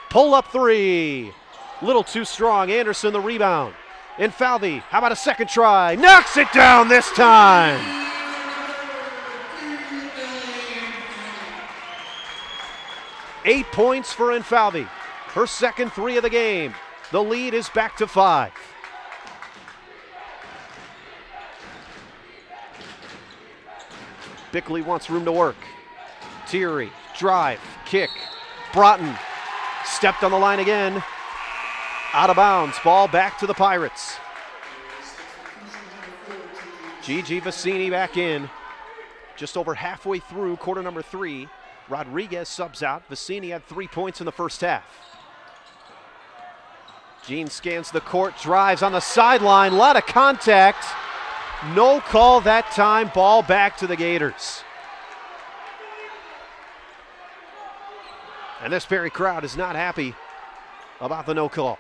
Pull up three. Little too strong. Anderson the rebound. Infalvi, how about a second try? Knocks it down this time. Eight points for Infalvi. Her second three of the game. The lead is back to 5. Bickley wants room to work. Thierry, drive, kick. Broughton stepped on the line again. Out of bounds, ball back to the Pirates. Gigi Vicini back in. Just over halfway through quarter number 3. Rodriguez subs out. Vicini had 3 points in the first half. Jean scans the court, drives on the sideline. Lot of contact. No call that time. Ball back to the Gators. And this Perry crowd is not happy about the no call.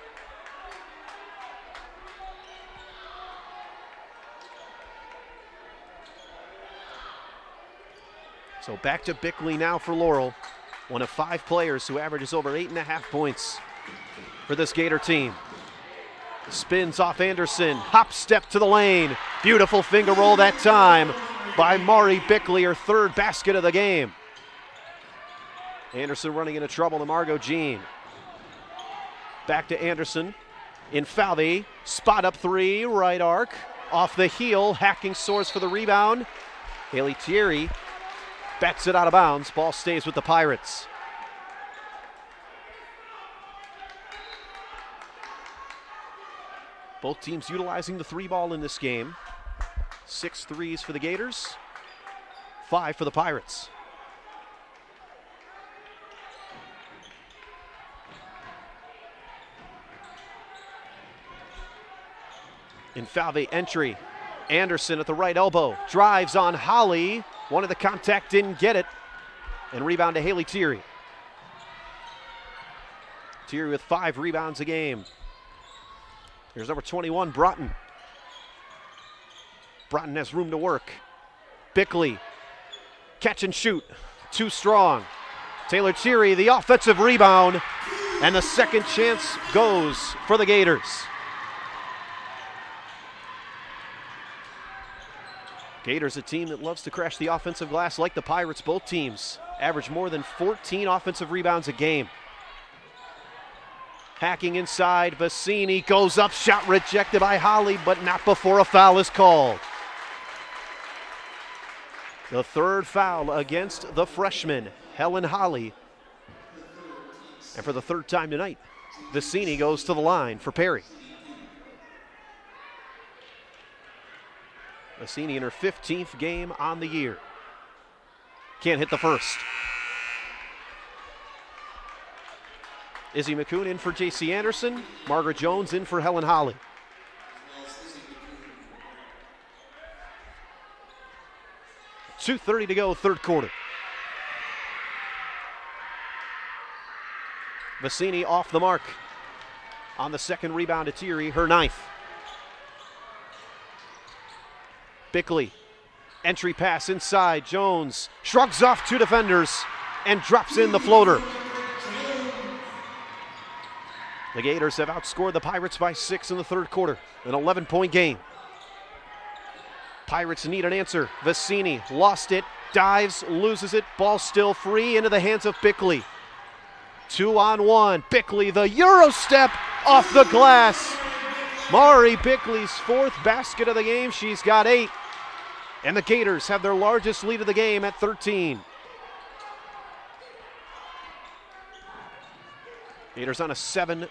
So back to Bickley now for Laurel. One of 5 players who averages over 8.5 points for this Gator team. Spins off Anderson, hop step to the lane. Beautiful finger roll that time by Mari Bickley, her 3rd basket of the game. Anderson running into trouble to Margot Jean. Back to Anderson. Infalvi, spot up 3, right arc. Off the heel, Hacking soars for the rebound. Haley Thierry bats it out of bounds. Ball stays with the Pirates. Both teams utilizing the 3 ball in this game. 6 threes for the Gators, 5 for the Pirates. Infalvi entry. Anderson at the right elbow. Drives on Holly. One of the contact, didn't get it. And rebound to Haley Thierry. Thierry with 5 rebounds a game. Here's number 21, Broughton. Broughton has room to work. Bickley, catch and shoot, too strong. Taylor Thierry, the offensive rebound, and the second chance goes for the Gators. Gators, a team that loves to crash the offensive glass like the Pirates. Both teams average more than 14 offensive rebounds a game. Hacking inside, Vicini goes up, shot rejected by Holly, but not before a foul is called. The 3rd foul against the freshman, Helen Holly. And for the 3rd time tonight, Vicini goes to the line for Perry. Vicini in her 15th game on the year. Can't hit the first. Izzy McCoon in for J.C. Anderson. Margaret Jones in for Helen Holly. .230 to go, 3rd quarter. Vicini off the mark on the 2nd rebound to Thierry, her 9th. Bickley, entry pass inside. Jones shrugs off 2 defenders and drops in the floater. The Gators have outscored the Pirates by 6 in the 3rd quarter, an 11-point game. Pirates need an answer. Vicini lost it, dives, loses it, ball still free into the hands of Bickley. 2-on-1, Bickley, the Euro step off the glass. Mari Bickley's 4th basket of the game, she's got 8. And the Gators have their largest lead of the game at 13. Gators on a 7-0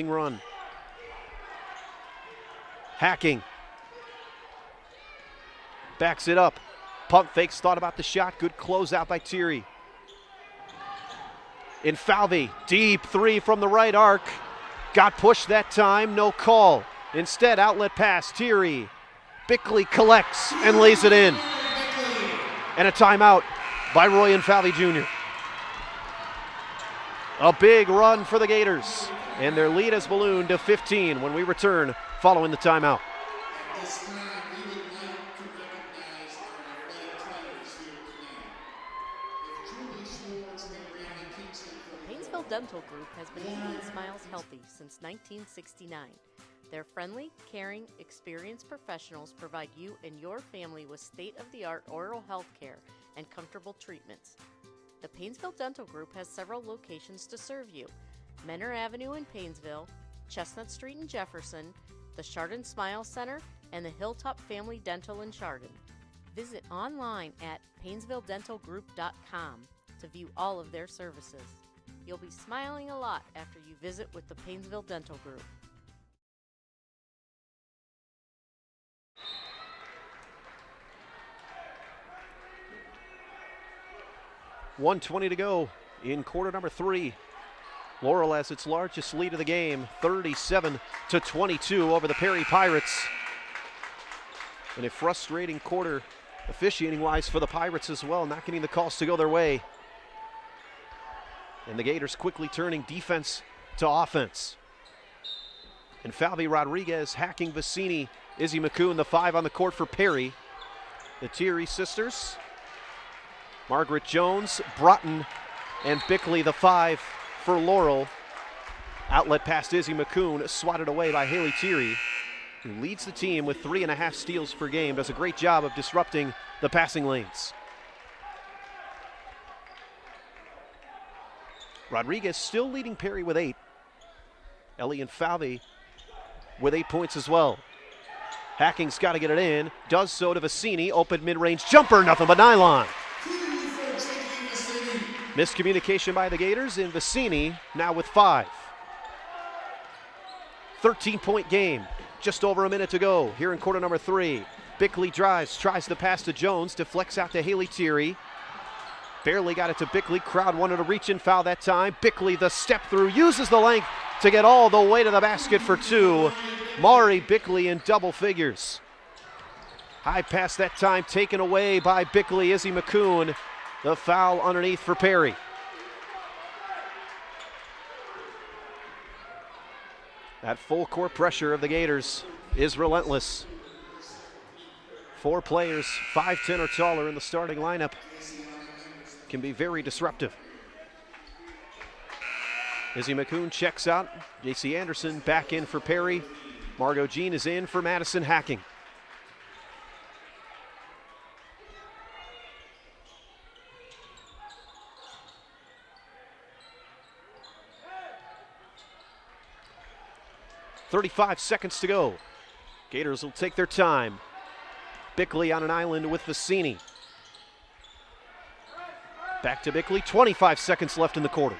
run. Hacking. Backs it up. Pump fakes, thought about the shot. Good closeout by Thierry. In Falvey, deep three from the right arc. Got pushed that time, no call. Instead, outlet pass, Thierry. Bickley collects and lays it in. And a timeout by Roy and Falvey Jr. A big run for the Gators. And their lead has ballooned to 15 when we return following the timeout. Painesville Dental Group has been keeping smiles healthy since 1969. Their friendly, caring, experienced professionals provide you and your family with state-of-the-art oral health care and comfortable treatments. The Painesville Dental Group has several locations to serve you: Menor Avenue in Painesville, Chestnut Street in Jefferson, the Chardon Smile Center, and the Hilltop Family Dental in Chardon. Visit online at PainesvilleDentalGroup.com to view all of their services. You'll be smiling a lot after you visit with the Painesville Dental Group. .120 to go in quarter number 3. Laurel has its largest lead of the game, 37-22 over the Perry Pirates. And a frustrating quarter officiating-wise for the Pirates as well, not getting the calls to go their way. And the Gators quickly turning defense to offense. And Falvey Rodriguez hacking Vicini. Izzy McCoon, the 5 on the court for Perry. The Thierry sisters, Margaret Jones, Broughton, and Bickley, the 5 for Laurel. Outlet past Izzy McCoon, swatted away by Haley Thierry, who leads the team with 3.5 steals per game, does a great job of disrupting the passing lanes. Rodriguez still leading Perry with 8. Ellie and Falvey with 8 points as well. Hacking's got to get it in, does so to Vicini, open mid-range jumper, nothing but nylon. Miscommunication by the Gators, and Vicini now with 5. 13-point game, just over a minute to go here in quarter number 3. Bickley drives, tries to pass to Jones, deflects out to Haley Thierry. Barely got it to Bickley, crowd wanted to reach and foul that time. Bickley, the step through, uses the length to get all the way to the basket for 2. Mari Bickley in double figures. High pass that time taken away by Bickley. Izzy McCoon, the foul underneath for Perry. That full court pressure of the Gators is relentless. 4 players, 5'10" or taller in the starting lineup, can be very disruptive. Izzy McCoon checks out. J.C. Anderson back in for Perry. Margot Jean is in for Madison Hacking. .35 seconds to go. Gators will take their time. Bickley on an island with Vicini. Back to Bickley, 25 seconds left in the quarter.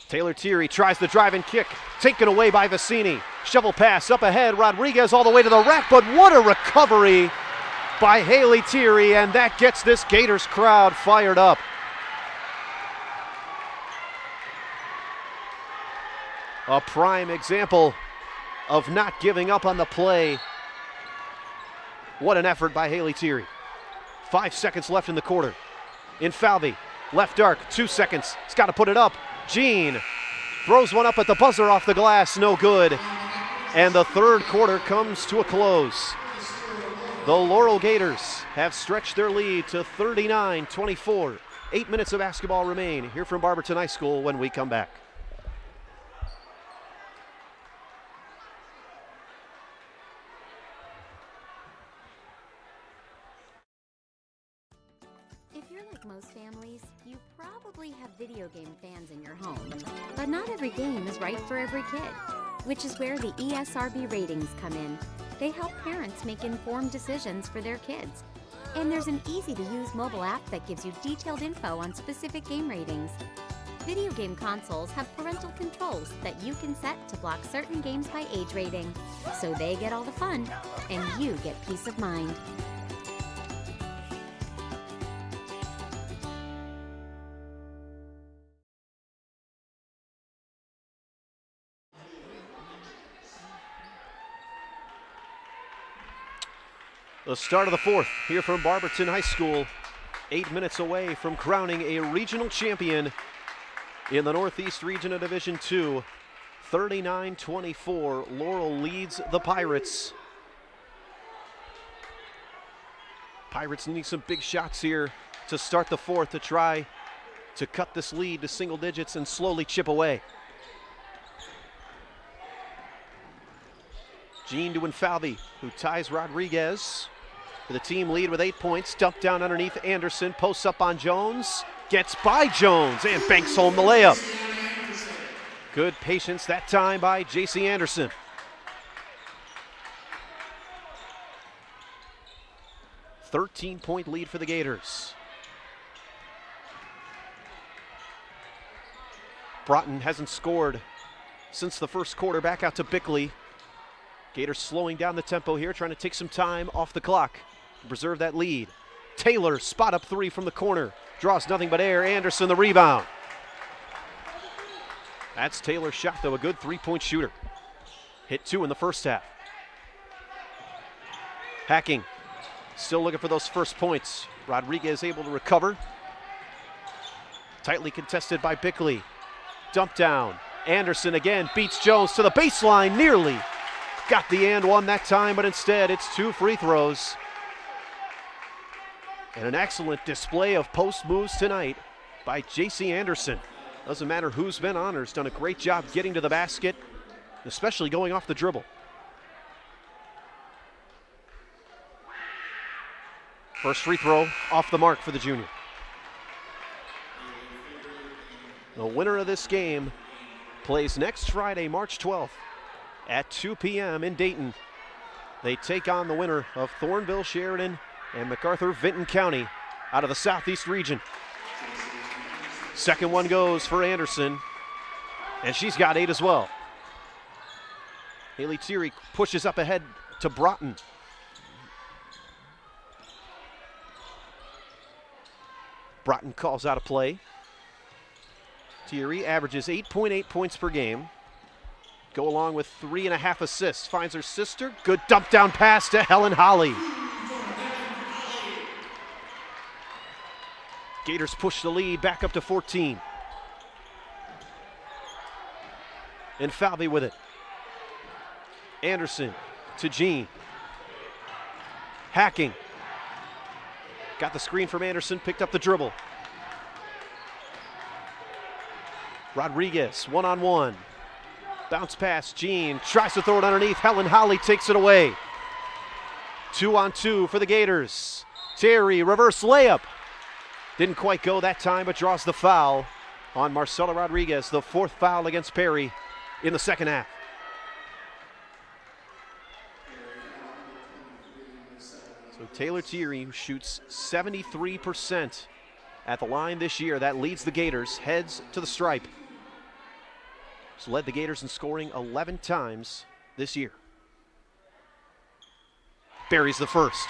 Taylor Thierry tries the drive and kick, taken away by Vicini. Shovel pass up ahead, Rodriguez all the way to the rack, but what a recovery by Haley Thierry, and that gets this Gators crowd fired up. A prime example of not giving up on the play. What an effort by Haley Thierry. 5 seconds left in the quarter. In Falvey, left arc, 2 seconds. He's got to put it up. Jean throws one up at the buzzer off the glass, no good. And the third quarter comes to a close. The Laurel Gators have stretched their lead to 39-24. 8 minutes of basketball remain here from Barberton High School when we come back. If you're you're like most families, you probably have video game fans in your home. But not every game is right for every kid, which is where the ESRB ratings come in. They help parents make informed decisions for their kids. And there's an easy-to-use mobile app that gives you detailed info on specific game ratings. Video game consoles have parental controls that you can set to block certain games by age rating, so they get all the fun, and you get peace of mind. The start of the fourth here from Barberton High School. 8 minutes away from crowning a regional champion in the Northeast Region of Division II. 39-24, Laurel leads the Pirates. Pirates needing some big shots here to start the fourth to try to cut this lead to single digits and slowly chip away. Jean to Infalvi, who ties Rodriguez for the team lead with 8 points. Dumped down underneath Anderson, posts up on Jones, gets by Jones and banks home the layup. Good patience that time by J.C. Anderson. "13-point lead for the Gators. Broughton hasn't scored since the first quarter. Back out to Bickley. Gators slowing down the tempo here, trying to take some time off the clock to preserve that lead. Taylor, spot up three from the corner. Draws nothing but air. Anderson the rebound. That's Taylor's shot, though, a good three-point shooter. Hit 2 in the first half. Hacking, still looking for those first points. Rodriguez able to recover. Tightly contested by Bickley. Dump down. Anderson again beats Jones to the baseline, nearly. Got the and one that time, but instead it's 2 free throws. And an excellent display of post moves tonight by J.C. Anderson. Doesn't matter who's been on her, has done a great job getting to the basket, especially going off the dribble. First free throw off the mark for the junior. The winner of this game plays next Friday, March 12th at 2 p.m. in Dayton. They take on the winner of Thornville, Sheridan, and MacArthur, Vinton County out of the Southeast region. Second one goes for Anderson, and she's got 8 as well. Haley Thierry pushes up ahead to Broughton. Broughton calls out a play. Thierry averages 8.8 points per game. Go along with 3.5 assists. Finds her sister. Good dump down pass to Helen Holly. Gators push the lead back up to 14. And Falvey with it. Anderson to Jean. Hacking. Got the screen from Anderson, picked up the dribble. Rodriguez, one-on-one. Bounce pass, Jean tries to throw it underneath. Helen Holly takes it away. 2-on-2 for the Gators. Terry, reverse layup. Didn't quite go that time, but draws the foul on Marcela Rodriguez, the 4th foul against Perry in the second half. So Taylor Thierry, who shoots 73% at the line this year, that leads the Gators, heads to the stripe. She's led the Gators in scoring 11 times this year. Buries the first.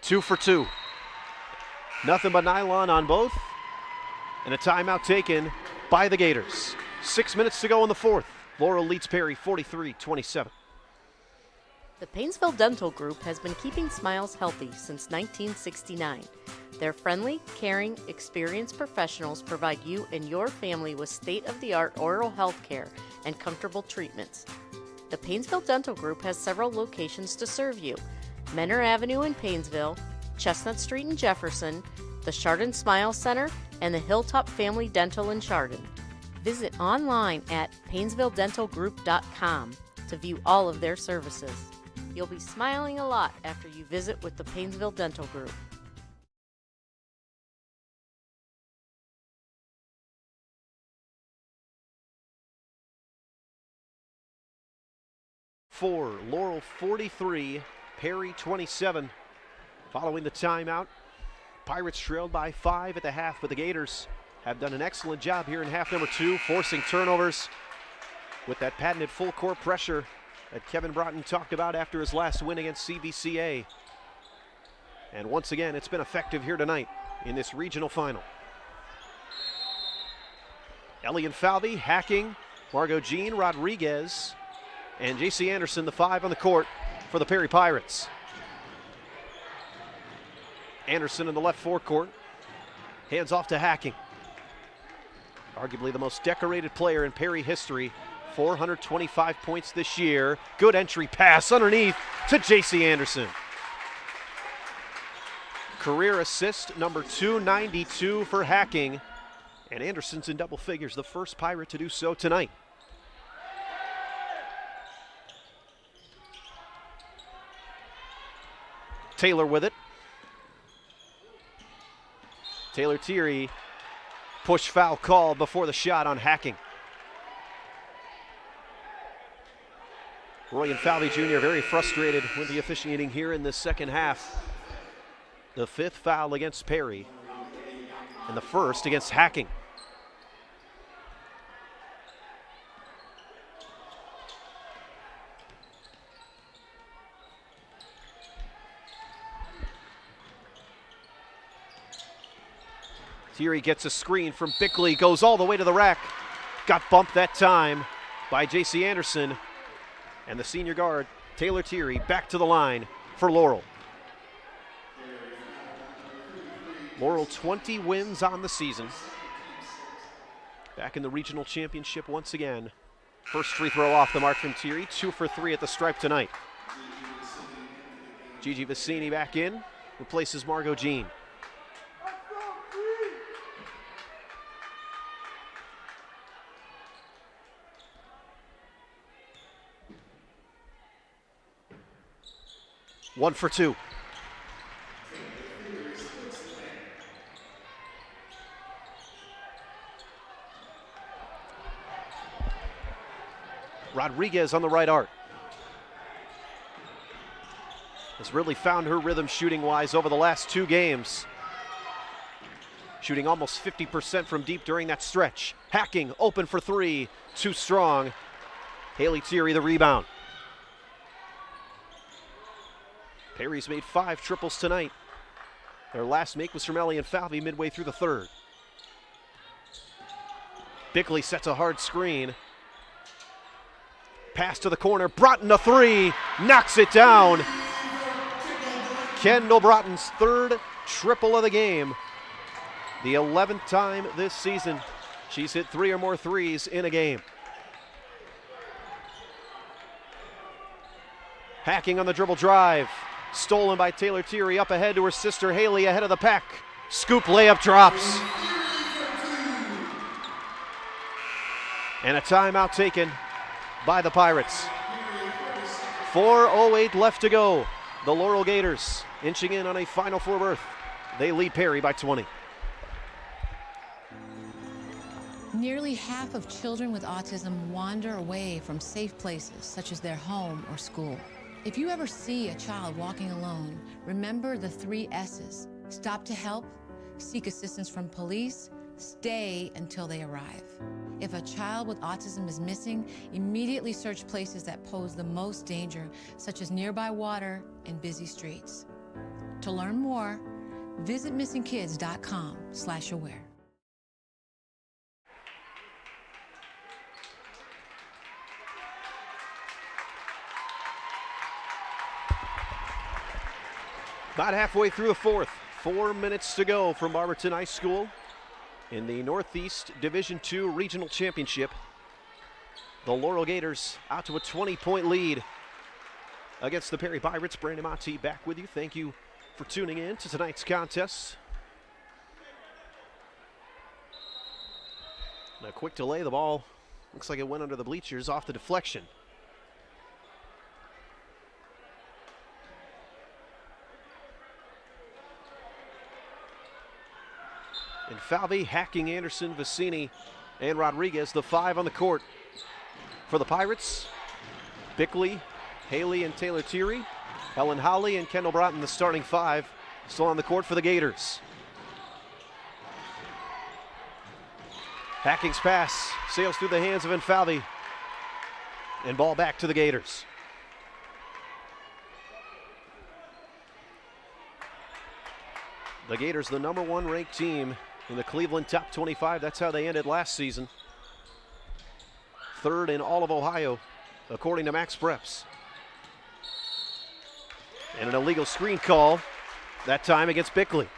Two for two. Nothing but nylon on both. And a timeout taken by the Gators. 6 minutes to go in the fourth. Laurel leads Perry 43-27. The Painesville Dental Group has been keeping smiles healthy since 1969. Their friendly, caring, experienced professionals provide you and your family with state-of-the-art oral health care and comfortable treatments. The Painesville Dental Group has several locations to serve you. Menor Avenue in Painesville, Chestnut Street in Jefferson, the Chardon Smile Center, and the Hilltop Family Dental in Chardon. Visit online at painesvilledentalgroup.com to view all of their services. You'll be smiling a lot after you visit with the Painesville Dental Group. For Laurel 43, Perry 27. Following the timeout, Pirates trailed by 5 at the half, but the Gators have done an excellent job here in half number 2, forcing turnovers with that patented full court pressure that Kevin Broughton talked about after his last win against CBCA. And once again, it's been effective here tonight in this regional final. Ellie and Falvey hacking, Margot Jean, Rodriguez, and J.C. Anderson, the 5 on the court for the Perry Pirates. Anderson in the left forecourt, hands off to Hacking. Arguably the most decorated player in Perry history, 425 points this year. Good entry pass underneath to J.C. Anderson. Career assist number 292 for Hacking, and Anderson's in double figures, the first Pirate to do so tonight. Taylor with it. Taylor Thierry, push foul called before the shot on Hacking. Roy and Falvey Jr. very frustrated with the officiating here in the second half. The 5th foul against Perry, and the 1st against Hacking. Thierry gets a screen from Bickley, goes all the way to the rack. Got bumped that time by J.C. Anderson. And the senior guard, Taylor Thierry, back to the line for Laurel. Laurel 20 wins on the season. Back in the regional championship once again. First free throw off the mark from Thierry, 2 for 3 at the stripe tonight. Gigi Vicini back in, replaces Margot Jean. One for 2. Rodriguez on the right arc. Has really found her rhythm shooting-wise over the last 2 games. Shooting almost 50% from deep during that stretch. Hacking, open for 3, too strong. Haley Thierry the rebound. Perry's made 5 triples tonight. Their last make was from Ellie and Falvey midway through the 3rd. Bickley sets a hard screen. Pass to the corner, Broughton a 3, knocks it down. Kendall Broughton's 3rd triple of the game. The 11th time this season she's hit 3 or more threes in a game. Hacking on the dribble drive. Stolen by Taylor Thierry, up ahead to her sister Haley, ahead of the pack. Scoop layup drops. And a timeout taken by the Pirates. 4:08 left to go. The Laurel Gators inching in on a Final Four berth. They lead Perry by 20. Nearly half of children with autism wander away from safe places, such as their home or school. If you ever see a child walking alone, remember the 3 S's. Stop to help, seek assistance from police, stay until they arrive. If a child with autism is missing, immediately search places that pose the most danger, such as nearby water and busy streets. To learn more, visit missingkids.com/aware. About halfway through the 4th, 4 minutes to go from Barberton High School in the Northeast Division II Regional Championship. The Laurel Gators out to a 20-point lead against the Perry Pirates. Brandon Monty back with you. Thank you for tuning in to tonight's contest. A quick delay. The ball looks like it went under the bleachers off the deflection. And Falvey, Hacking, Anderson, Vicini, and Rodriguez, the 5 on the court. For the Pirates, Bickley, Haley, and Taylor Thierry, Helen Holly, and Kendall Broughton, the starting 5, still on the court for the Gators. Hacking's pass sails through the hands of Enfalvi, and ball back to the Gators. The Gators, the number 1 ranked team in the Cleveland Top 25. That's how they ended last season. 3rd in all of Ohio, according to Max Preps. And an illegal screen call, that time against Bickley.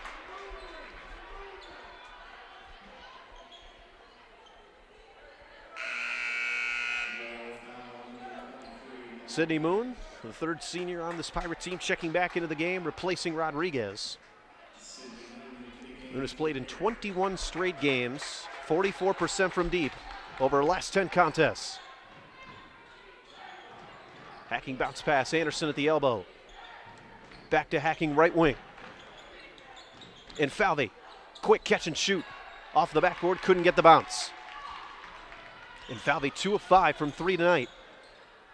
Sydney Moon, the 3rd senior on this Pirate team, checking back into the game, replacing Rodriguez. Moon has played in 21 straight games, 44% from deep over her last 10 contests. Hacking bounce pass, Anderson at the elbow. Back to Hacking right wing. And Falvey, quick catch and shoot. Off the backboard, couldn't get the bounce. And Falvey 2 of 5 from 3 tonight.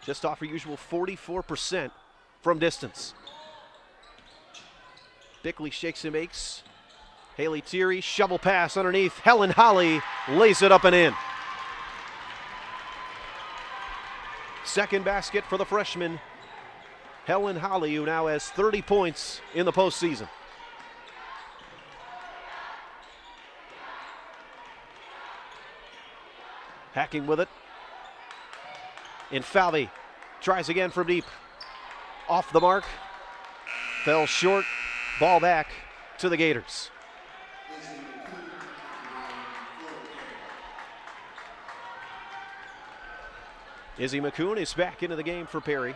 Just off her usual 44% from distance. Bickley shakes and makes. Haley Thierry, shovel pass underneath. Helen Holly lays it up and in. Second basket for the freshman, Helen Holly, who now has 30 points in the postseason. Hacking with it. Enfalvi tries again from deep. Off the mark. Fell short. Ball back to the Gators. Izzy McCoon is back into the game for Perry.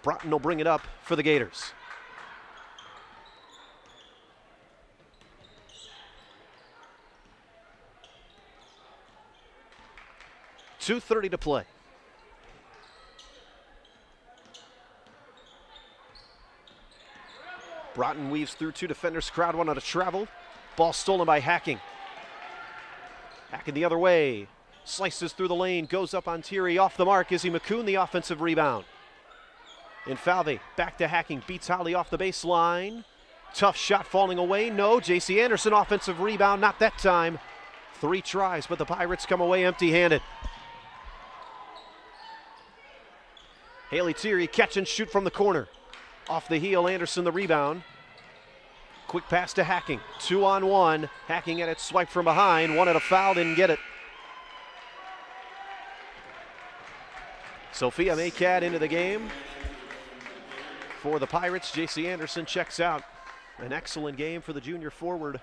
Broughton will bring it up for the Gators. .2:30 to play. Broughton weaves through 2 defenders. Crowd one on a travel. Ball stolen by Hacking. Hacking the other way. Slices through the lane. Goes up on Thierry. Off the mark. Izzy McCoon, the offensive rebound. Enfalvi back to Hacking. Beats Holly off the baseline. Tough shot falling away. No. J.C. Anderson, offensive rebound. Not that time. 3 tries, but the Pirates come away empty-handed. Haley Thierry, catch and shoot from the corner. Off the heel, Anderson the rebound. Quick pass to Hacking. 2-on-1. Hacking at it, swipe from behind. Wanted a foul, didn't get it. Sophia Maycat into the game for the Pirates. J.C. Anderson checks out. An excellent game for the junior forward.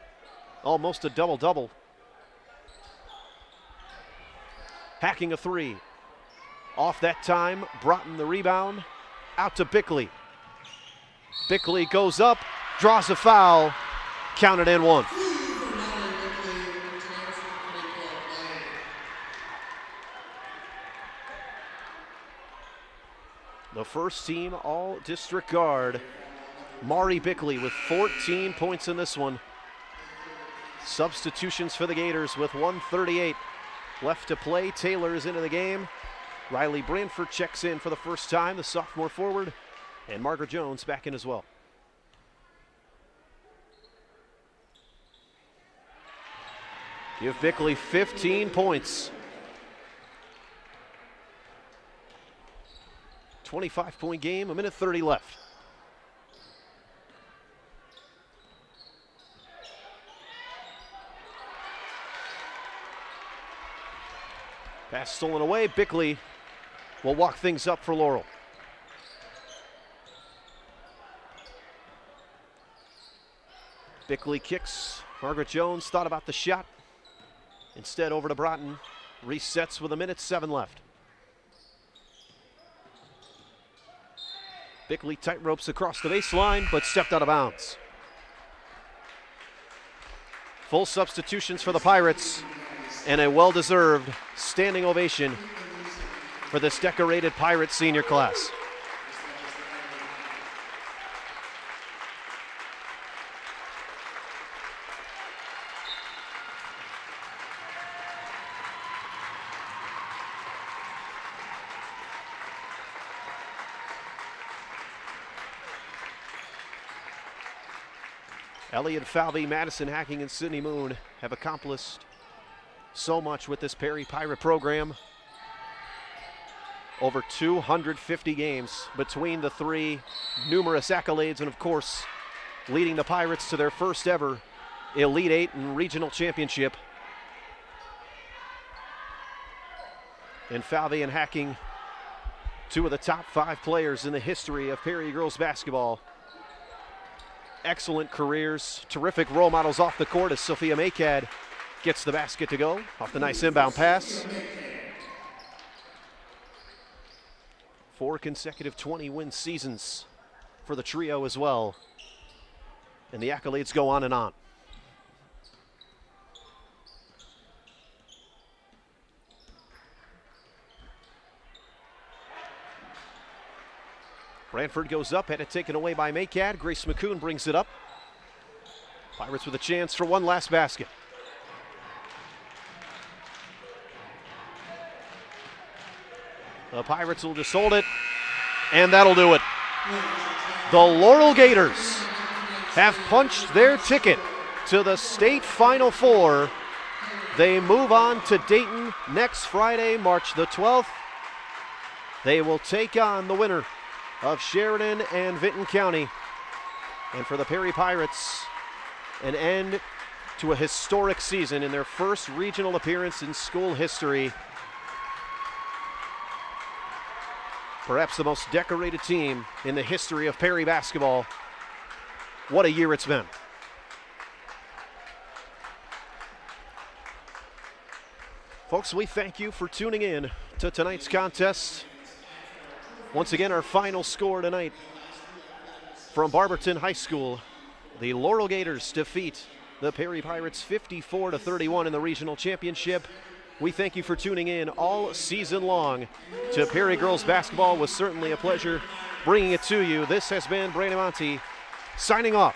Almost a double-double. Hacking a 3. Off that time, Broughton the rebound. Out to Bickley. Bickley goes up, draws a foul, counted and 1. The first team all-district guard, Mari Bickley, with 14 points in this one. Substitutions for the Gators with 1:38 left to play. Taylor is into the game. Riley Branford checks in for the first time, the sophomore forward, and Margaret Jones back in as well. Give Bickley 15 points. 25-point game, 1:30 left. Pass stolen away. Bickley will walk things up for Laurel. Bickley kicks. Margaret Jones thought about the shot. Instead, over to Broughton. Resets with 1:07 left. Bickley tight ropes across the baseline, but stepped out of bounds. Full substitutions for the Pirates, and a well-deserved standing ovation for this decorated Pirate senior class. Elliot Falvey, Madison Hacking, and Sydney Moon have accomplished so much with this Perry Pirate program. Over 250 games between the three, numerous accolades, and of course, leading the Pirates to their first ever Elite Eight and regional championship. And Falvey and Hacking, two of the top 5 players in the history of Perry girls basketball. Excellent careers, terrific role models off the court as Sophia Makad gets the basket to go off the nice inbound pass. 4 consecutive 20-win seasons for the trio as well. And the accolades go on and on. Branford goes up, had it taken away by Makad. Grace McCoon brings it up. Pirates with a chance for one last basket. The Pirates will just hold it, and that'll do it. The Laurel Gators have punched their ticket to the state Final Four. They move on to Dayton next Friday, March the 12th. They will take on the winner of Sheridan and Vinton County. And for the Perry Pirates, an end to a historic season in their first regional appearance in school history. Perhaps the most decorated team in the history of Perry basketball. What a year it's been. Folks, we thank you for tuning in to tonight's contest. Once again, our final score tonight from Barberton High School. The Laurel Gators defeat the Perry Pirates 54-31 in the regional championship. We thank you for tuning in all season long to Perry girls basketball. It was certainly a pleasure bringing it to you. This has been Brandon Monty signing off